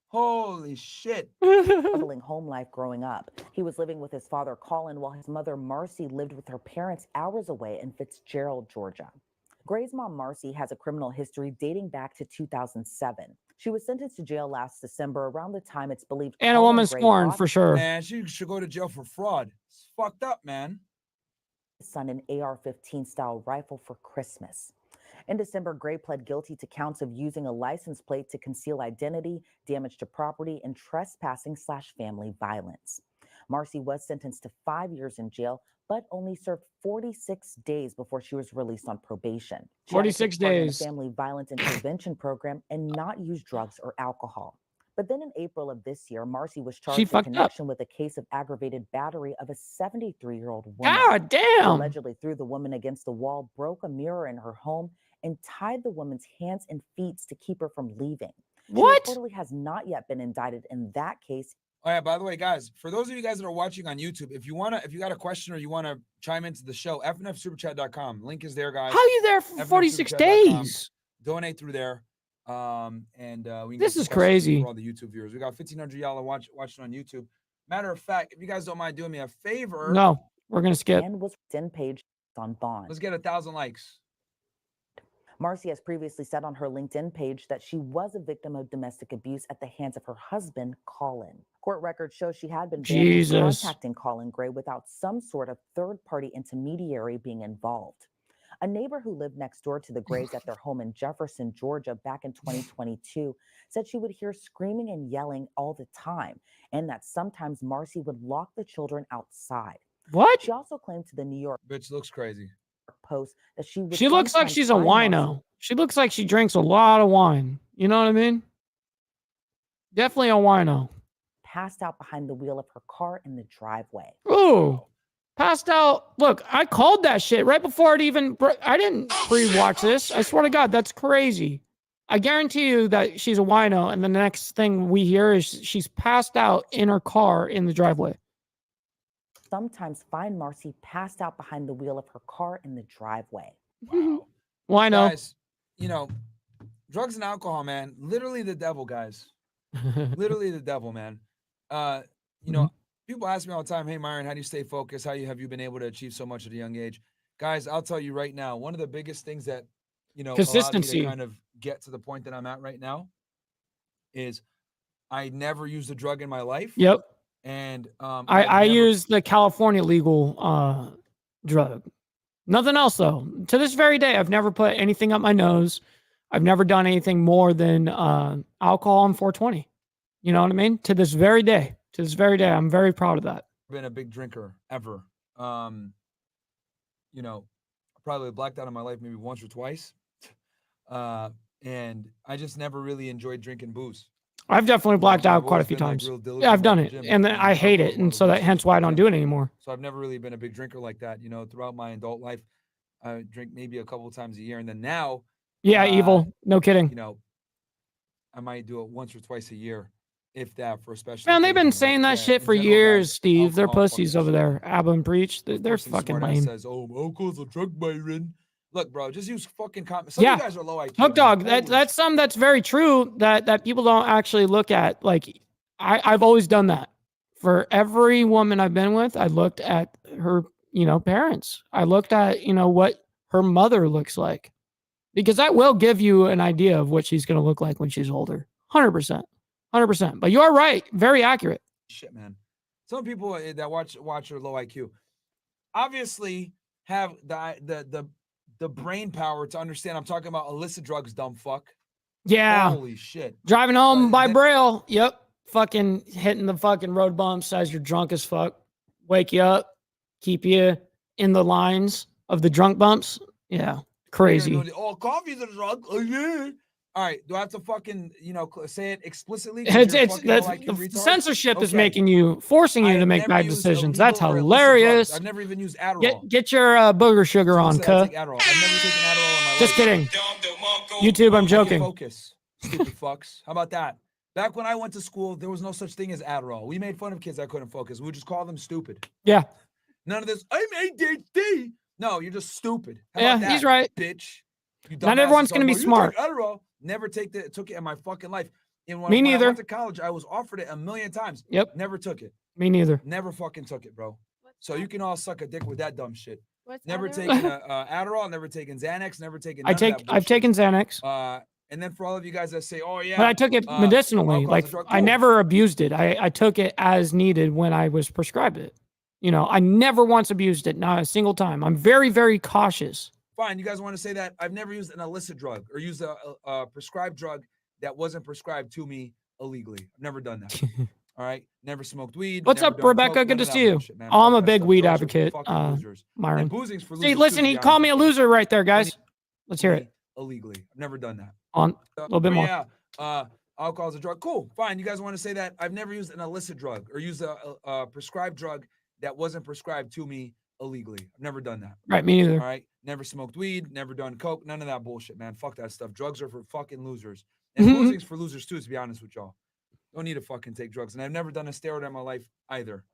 Holy shit. Struggling home life growing up. He was living with his father, Colin, while his mother, Marcy, lived with her parents hours away in Fitzgerald, Georgia. Gray's mom, Marcy, has a criminal history dating back to 2007. She was sentenced to jail last December, around the time it's believed. And a Colin woman Gray scorned bought for sure. Man, she should go to jail for fraud. It's fucked up, man. his son an AR-15 style rifle for Christmas. In December, Gray pled guilty to counts of using a license plate to conceal identity, damage to property, and trespassing/family violence. Marcy was sentenced to 5 years in jail, but only served 46 days before she was released on probation. She had to 46 take part in a days. family violence intervention program and not use drugs or alcohol. But then in April of this year, Marcy was charged in fucked up. connection with a case of aggravated battery of a 73-year-old woman. God She damn. allegedly threw the woman against the wall, broke a mirror in her home, and tied the woman's hands and feet to keep her from leaving. What? She reportedly has not yet been indicted in that case. Oh yeah, by the way, guys, for those of you guys that are watching on YouTube, if you got a question or you want to chime into the show, fnfsuperchat.com. Link is there, guys. How are you there for 46 fnfsuperchat.com. days? Donate through there. We can This get is some questions crazy. for all the YouTube viewers. We got 1,500 y'all watching on YouTube. Matter of fact, if you guys don't mind doing me a favor, No, we're going to skip. And was 10 page on bond. let's get 1,000 likes. Marcy has previously said on her LinkedIn page that she was a victim of domestic abuse at the hands of her husband, Colin. Court records show she had been banned from Jesus. contacting Colin Gray without some sort of third-party intermediary being involved. A neighbor who lived next door to the Grays at their home in Jefferson, Georgia, back in 2022, said she would hear screaming and yelling all the time, and that sometimes Marcy would lock the children outside. What? She also claimed to the New York Bitch looks crazy. Post that she would She looks like sometimes she's a find Marcy wino. She looks like she drinks a lot of wine. You know what I mean? Definitely a wino. passed out behind the wheel of her car in the driveway. Ooh, passed out. Look, I called that shit right before it even. I didn't pre-watch this. I swear to God, that's crazy. I guarantee you that she's a wino, and the next thing we hear is she's passed out in her car in the driveway. Sometimes find Marcy passed out behind the wheel of her car in the driveway. Wino. Guys, you know, drugs and alcohol, man, literally the devil, guys. Literally the devil, man. You know, people ask me all the time, hey, Myron, how do you stay focused? Have you been able to achieve so much at a young age? Guys, I'll tell you right now, one of the biggest things that, you know, allowed me Consistency. to kind of get to the point that I'm at right now is I never used a drug in my life. Yep. And I use the California legal drug. Nothing else though. To this very day, I've never put anything up my nose. I've never done anything more than alcohol and 420. You know what I mean? To this very day. To this very day, I'm very proud of that. Been a big drinker ever. You know, I probably blacked out in my life maybe once or twice. And I just never really enjoyed drinking booze. I've definitely blacked I've out quite a always few been, like, times. real diligent Yeah, I've done about it, the gym and and I hate it, alcohol and so that hence why I don't do it anymore. So I've never really been a big drinker like that. You know, throughout my adult life, I drink maybe a couple of times a year, and then now, Yeah, evil. No kidding. you know, I might do it once or twice a year. if that, for a special. Man, they've been occasion, but saying that yeah, shit in for general, years, guys, Steve. They're alcohol fucks pussies your over shit there. up. Abba and Preach. They're Of course, some fucking smart ass lame. says, "Oh, alcohol's a drug, Byron." Look, bro, just use fucking common. Some of Yeah. you guys are low IQ. Hook man. dog. Holy That's something that's very true that people don't actually look at. Like I've always done that. For every woman I've been with, I looked at her, parents. I looked at, what her mother looks like. Because that will give you an idea of what she's going to look like when she's older. 100%. 100%. But you are right. Very accurate. shit, man. Some people that watch are low IQ. Obviously, have the brain power to understand. I'm talking about illicit drugs, dumb fuck. Yeah. Holy shit. Driving home by Braille. Yep. Fucking hitting the fucking road bumps as you're drunk as fuck. Wake you up. Keep you in the lines of the drunk bumps. Yeah. Crazy. Oh, coffee's a drug. Oh, yeah. All right. Do I have to fucking, say it explicitly? 'Cause you're It's fucking low IQ the retard? censorship is Okay. making you, forcing I you to have make never bad used decisions. illegal That's or illicit hilarious. drugs. I've never even used Adderall. Get your booger sugar on, Someone said I cuh. take Adderall. I've never taken Adderall in my Just life. kidding. YouTube, I'm joking. Focus, stupid fucks. How about that? Back when I went to school, there was no such thing as Adderall. We made fun of kids that couldn't focus. We would just call them stupid. Yeah. None of this. I'm ADHD. No, you're just stupid. How Yeah, about he's that, right. bitch. You Not dumbass everyone's talking gonna be about, "You smart." take Adderall. Never took it in my fucking life. And when, Me when I neither. went to college, I was offered it a million times. Yep. Never took it. Me neither. Never fucking took it, bro. So you can all suck a dick with that dumb shit. What's Never Adderall? taken Adderall. Never taken Xanax. Never taken. None of that I've bullshit. taken Xanax. And then for all of you guys that say, "Oh yeah," But I took it medicinally. alcohol's Like a drug. I Cool. never abused it. I took it as needed when I was prescribed it. I never once abused it, not a single time. I'm very, very cautious. Fine, you guys want to say that? I've never used an illicit drug or used a prescribed drug that wasn't prescribed to me illegally. I've never done that. All right, never smoked weed. What's never up, done Rebecca? coke, Good none to of that see you. bullshit, man. Oh, I'm Fuck a that big stuff. weed Drugs are for advocate, fucking losers. Myron. And boozing's for losers See, too, listen, to be he honest called me with a you. loser right there, guys. Let's hear it. Illegally, I've never done that. On a little bit more. Yeah, alcohol is a drug. Cool, fine. You guys want to say that? I've never used an illicit drug or used a prescribed drug that wasn't prescribed to me illegally. I've never done that. Right, me neither. All right, never smoked weed, never done coke, none of that bullshit, man. Fuck that stuff. Drugs are for fucking losers, and boozing's for losers too. To be honest with y'all, don't need to fucking take drugs. And I've never done a steroid in my life either,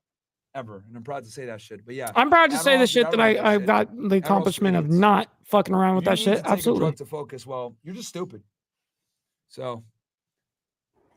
ever. And I'm proud to say that shit. But yeah, I'm proud to say the Adderall, shit get that out of I've shit. got the Adderall's for accomplishment of idiots. not fucking around with You that need shit. to take a Absolutely. drug to focus. Well, you're just stupid. So.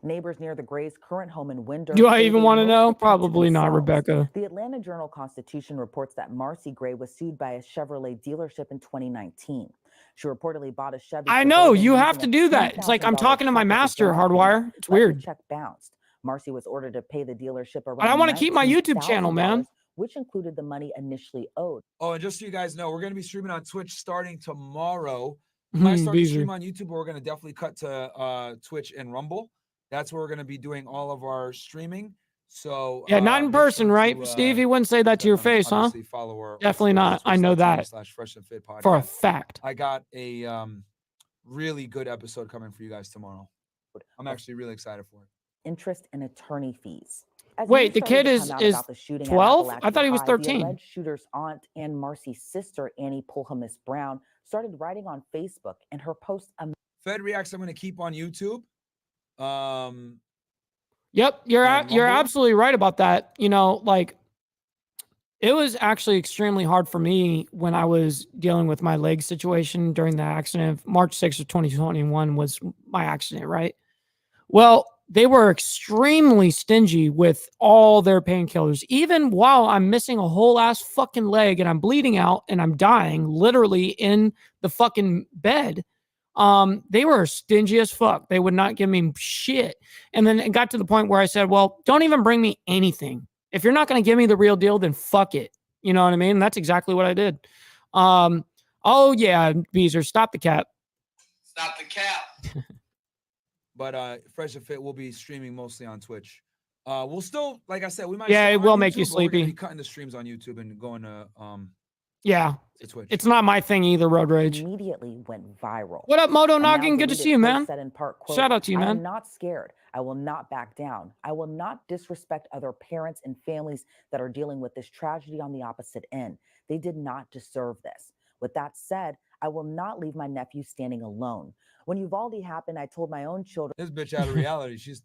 Neighbors near the Gray's current home in Winder. Do I say even they want to most know? kept to Probably not, themselves. Rebecca. The Atlanta Journal-Constitution reports that Marcy Gray was sued by a Chevrolet dealership in 2019. She reportedly bought a Chevy. I know, Suburban you using have a to do that. It's like I'm $10,000 talking to my check as a master, down Hardwire. payment, It's but the weird. check bounced. Marcy was ordered to pay the dealership around But I want to keep my YouTube channel, man. $19,000, which included the money initially owed. Oh, and just so you guys know, we're going to be streaming on Twitch starting tomorrow. We might start to Beezer. stream on YouTube, but we're going to definitely cut to Twitch and Rumble. That's where we're going to be doing all of our streaming. So Yeah, not in make person, sure right? to, Steve, he wouldn't say that to your face, huh? obviously follow our Definitely not. I know that twitch.tv/Fresh and Fit for a podcast. fact. I got a really good episode coming for you guys tomorrow. I'm actually really excited for it. Interest in attorney fees. As Wait, news the started kid to is come out is about the shooting at 12? I Appalachian thought he was High, The 13. alleged shooter's aunt and Marcy's sister, Annie Pulhamis Brown, started writing on Facebook, and her post. Fed Reacts, I'm going to keep on YouTube. Yep, you're And you're Rumble? absolutely right about that. Like it was actually extremely hard for me when I was dealing with my leg situation during the accident. March 6th of 2021 was my accident, right? Well, they were extremely stingy with all their painkillers. Even while I'm missing a whole ass fucking leg and I'm bleeding out and I'm dying literally in the fucking bed. They were stingy as fuck. They would not give me shit. And then it got to the point where I said, well, don't even bring me anything. If you're not going to give me the real deal, then fuck it. You know what I mean? That's exactly what I did. Oh yeah, Beezer, stop the cap. Stop the cap. But Fresh and Fit will be streaming mostly on Twitch. We'll still, like I said, we might. Yeah, stay it on will make you YouTube, but we're gonna sleepy. be cutting the streams on YouTube and going to Yeah. to Twitch. It's not my thing either, Road Rage. Immediately went viral. What up, Moto A now Noggin? Good to deleted see you, post man. said in part, quote, Shout out to you, I am man. not scared. I will not back down. I will not disrespect other parents and families that are dealing with this tragedy on the opposite end. They did not deserve this. With that said, I will not leave my nephew standing alone. When Uvalde happened, I told my own children. This bitch out of reality. She's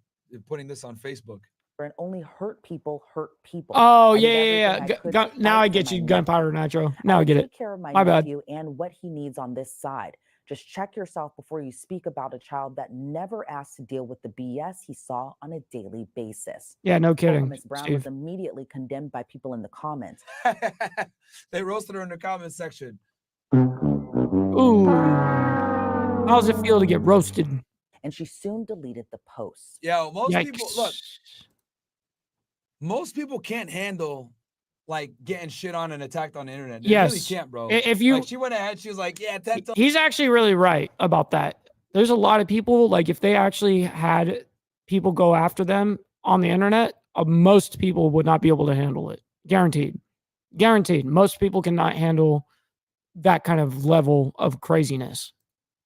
putting this on Facebook. And only hurt people hurt people. Oh, I did yeah, everything yeah, I yeah. could to Now I fight for get my you, nephew. Gunpowder Nitro. Now I get it. Take care of my My bad. nephew and what he needs on this side. Just check yourself before you speak about a child that never asked to deal with the BS he saw on a daily basis. Yeah, no kidding, Miss Brown Steve. was immediately condemned by people in the comments. They roasted her in the comment section. Ooh. How does it feel to get roasted? And she soon deleted the post. Yeah, most Yikes. people look. Most people can't handle like getting shit on and attacked on the internet. They really Yes. can't, bro. If you- like, she went ahead, she was like, "Yeah, that's He's actually really right about that. There's a lot of people, like, if they actually had people go after them on the internet, most people would not be able to handle it. Guaranteed. Guaranteed. Most people cannot handle that kind of level of craziness.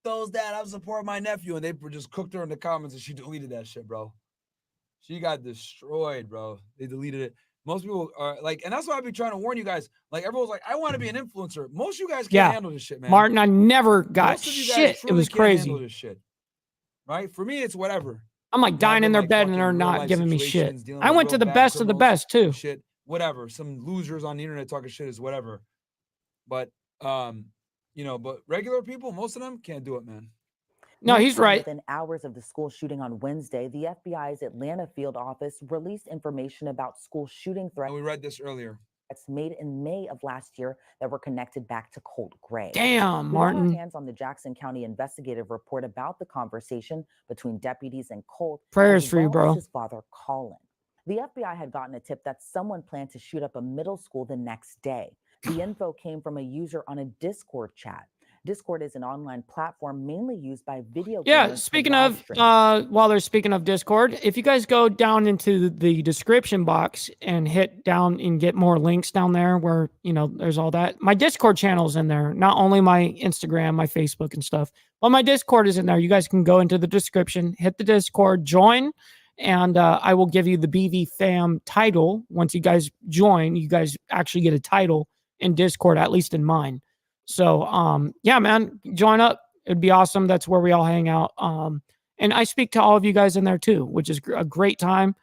those dad. I'm supporting my nephew," and they just cooked her in the comments, and she deleted that shit, bro. She got destroyed, bro. They deleted it. Most people are like, and that's why I've been trying to warn you guys. Like, everyone's like, "I want to be an influencer." Most of you guys can't Yeah. handle this shit, man. Martin, I never got Most of you guys shit. It truly was can't handle crazy. this shit. Right? For me, it's whatever. I'm like dying in their like bed and fucking they're real not life giving me shit. situations, dealing I with went real to the bad best of the criminals, best too. Shit, whatever. Some losers on the internet talking shit is whatever. But you know, but regular people, most of them can't do it, man. No, he's right. Within hours of the school shooting on Wednesday, the FBI's Atlanta field office released information about school shooting threats. And we read this earlier. Made in May of last year that were connected back to Colt Gray. Damn, We got our Martin. hands on the Jackson County investigative report about the conversation between deputies and Colt. Prayers as for you, well bro. as his father, Colin. The FBI had gotten a tip that someone planned to shoot up a middle school the next day. The info came from a user on a Discord chat. Discord is an online platform mainly used by video Yeah, gamers to speaking live of, stream. while they're speaking of Discord, if you guys go down into the description box and hit down and get more links down there where, you know, there's all that. My Discord channel's in there, not only my Instagram, my Facebook and stuff, but my Discord is in there. You guys can go into the description, hit the Discord, join, and I will give you the BV Fam title. Once you guys join, you guys actually get a title in Discord, at least in mine. So, yeah, man, join up. It'd be awesome. That's where we all hang out. And I speak to all of you guys in there too, which is a great time.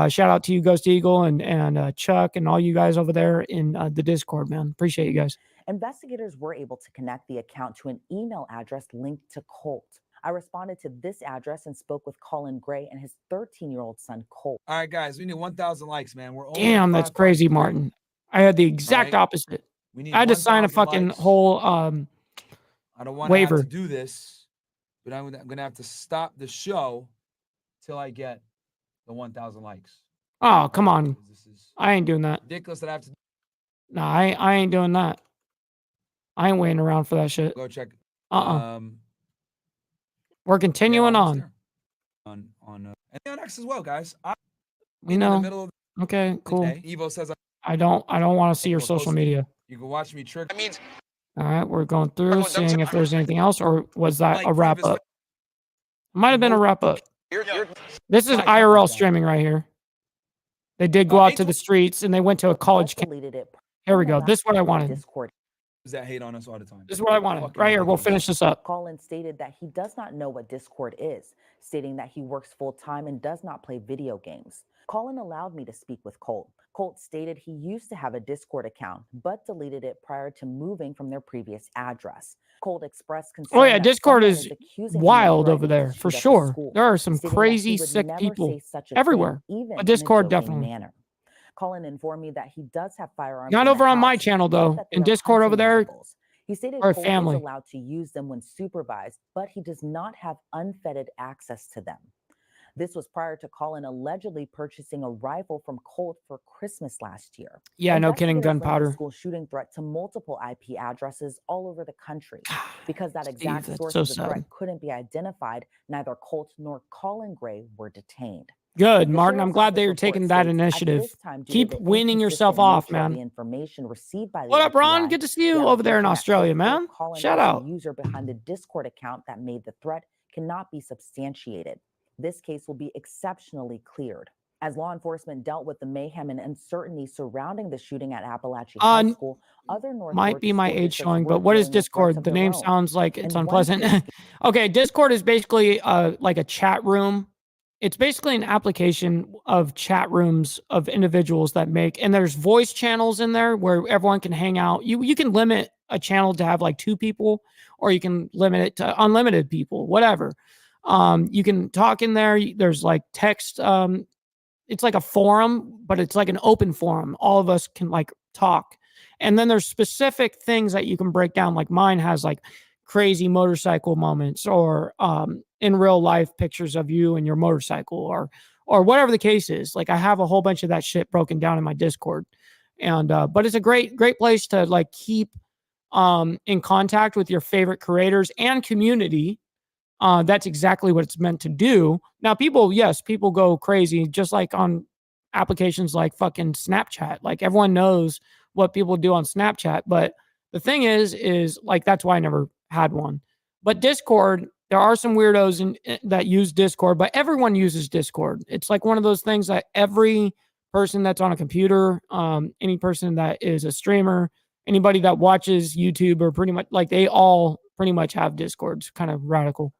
Shout out to you, Ghost Eagle and Chuck and all you guys over there in the Discord, man. Appreciate you guys. Investigators were able to connect the account to an email address linked to Colt. I responded to this address and spoke with Colin Gray and his 13-year-old son, Colt. All right, guys, we need 1,000 likes, man. We're only Damn, that's crazy, Martin. I had the exact Right. opposite. We need I had to sign a 1,000 fucking likes. whole I don't want to have waiver. to do this, but I'm going to have to stop the show till I get the 1,000 likes. Oh, come on. This is I ain't doing that. ridiculous that I have to No, I ain't doing that. I ain't waiting around for that shit. go check. We're continuing on. On and on X as well, guys. I'm We in the know. middle of Okay, the cool. day. Evo says I don't want to see your We're social posting. media. you can watch me trick. That means All right, we're going through, seeing if there's anything else, or was that a wrap up? Might have been a wrap up. This is IRL streaming right here. They did go out to the streets and they went to a college camp. Deleted it. Here we go. This is what I wanted. Discord. that hate on us all the time. This is what I wanted. Right here. We'll finish this up. Colin stated that he does not know what Discord is, stating that he works full-time and does not play video games. Colin allowed me to speak with Colt. Colt stated he used to have a Discord account, but deleted it prior to moving from their previous address. Colt expressed concern. Oh yeah, that Discord someone is accusing him of wild over threatening to there for shoot up the sure. school, There are some stating that he crazy would sick never people say such a thing, everywhere. even But in a Discord joking definitely. manner. Colin informed me that he does have firearms. Not in the over on my house, channel but though. that they In are Discord over hunting there, rifles. He stated or a Colt family. is allowed to use them when supervised, but he does not have unfettered access to them. This was prior to Colin allegedly purchasing a rifle from Colt for Christmas last year. Yeah, no kidding, Investigators linked the gunpowder. school shooting threat to multiple IP addresses all over the country. Because that Steve, exact that's source so of the sad. threat couldn't be identified, neither Colt nor Colin Gray were detained. Good, The Martin. I'm sheriff's glad office that you're report taking that states, "At initiative. this time, due to Keep the winning yourself inconsistent off, nature of man. the information received by the What up, Ron? FBI, Good to see you the over there in allegation that Australia, Colt man. Colin Shout as out. the user behind the Discord account that made the threat cannot be substantiated. This case will be exceptionally cleared. As law enforcement dealt with the mayhem and uncertainty surrounding the shooting at Appalachian High School, other North Might Georgia be my school age districts showing, were but what is dealing with threats Discord? of The their name own. sounds like it's In one unpleasant. case, Okay, Discord is basically like a chat room it's basically an application of chat rooms of individuals that make, and there's voice channels in there where everyone can hang out. You can limit a channel to have like 2 people, or you can limit it to unlimited people, whatever. You can talk in there. There's like text. It's like a forum, but it's like an open forum. All of us can like talk. And then there's specific things that you can break down. Like mine has like crazy motorcycle moments, or in real life pictures of you and your motorcycle, or whatever the case is. Like I have a whole bunch of that shit broken down in my Discord. And but it's a great place to like keep in contact with your favorite creators and community. That's exactly what it's meant to do. Now, people go crazy, just like on applications like fucking Snapchat. Like everyone knows what people do on Snapchat. But the thing is like, that's why I never had one. But Discord, there are some weirdos that use Discord, but everyone uses Discord. It's like one of those things that every person that's on a computer, any person that is a streamer, anybody that watches YouTube, or pretty much like they all pretty much have Discords. Kind of radical.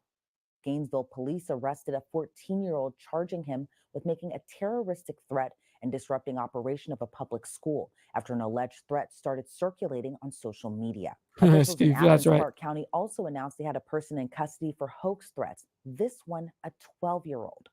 Gainesville police arrested a 14-year-old, charging him with making a terroristic threat and disrupting operation of a public school after an alleged threat started circulating on social media. Officials in Athens Park County also announced they had a person in custody for hoax threats. This one, a 12-year-old.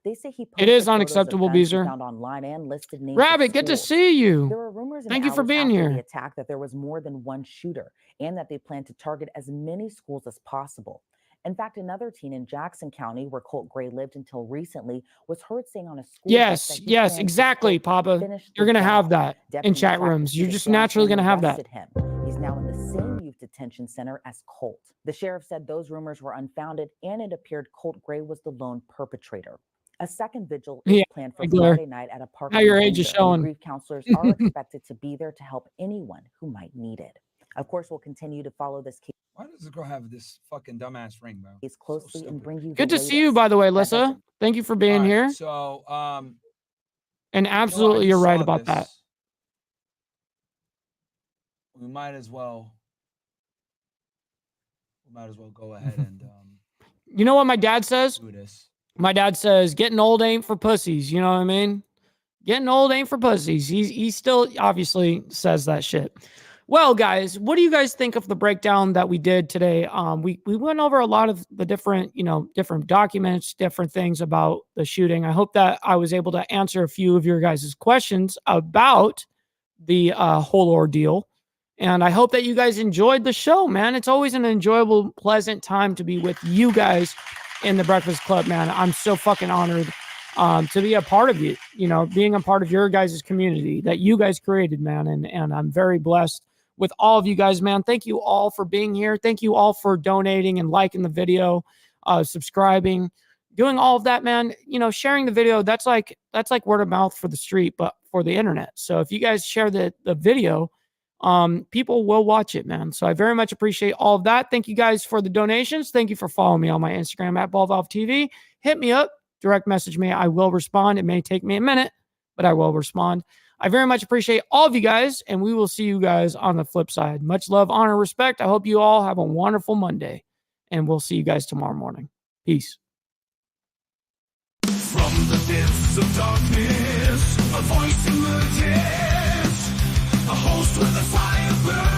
They say he posted it is unacceptable, Beezer. Found online and listed names. Rabbit, good to see you. There were rumors Thank you for being here. The attack that there was more than one shooter, and that they plan to target as many schools as possible. In fact, another teen in Jackson County, where Colt Gray lived until recently, was heard saying on a school bus that he Yes, planned exactly, to Papa. finish You're the going to have job. that in Deputies chat tracked rooms. the You're kid just down naturally going and to have that. arrested him. He's now in the same youth detention center as Colt. The sheriff said those rumors were unfounded, and it appeared Colt Gray was the lone perpetrator. A second vigil is planned for Friday night at a park. Now your age is showing. Grief counselors are expected to be there to help anyone who might need it. Of course, we'll continue to follow this case. Why does the girl have this fucking dumbass ring, bro? It's closely and bring you. Good to see you, by the way, Lissa. Thank you for being here. So, and absolutely, you're right about that. We might as well go ahead and you know what my dad says? do this. My dad says, getting old ain't for pussies. You know what I mean? Getting old ain't for pussies. He still obviously says that shit. Well, guys, what do you guys think of the breakdown that we did today? We went over a lot of the different documents, different things about the shooting. I hope that I was able to answer a few of your guys' questions about the whole ordeal. And I hope that you guys enjoyed the show, man. It's always an enjoyable, pleasant time to be with you guys in the Breakfast Club, man. I'm so fucking honored to be a part of it, being a part of your guys' community that you guys created, man. And I'm very blessed with all of you guys, man. Thank you all for being here. Thank you all for donating and liking the video, subscribing, doing all of that, man. Sharing the video, that's like word of mouth for the street, but for the internet. So if you guys share the video, people will watch it, man. So I very much appreciate all of that. Thank you guys for the donations. Thank you for following me on my Instagram at BallValveTV. Hit me up, direct message me. I will respond. It may take me a minute, but I will respond. I very much appreciate all of you guys, and we will see you guys on the flip side. Much love, honor, respect. I hope you all have a wonderful Monday, and we'll see you guys tomorrow morning. Peace. From the depths of darkness, a voice emerges, a host with a fire burns.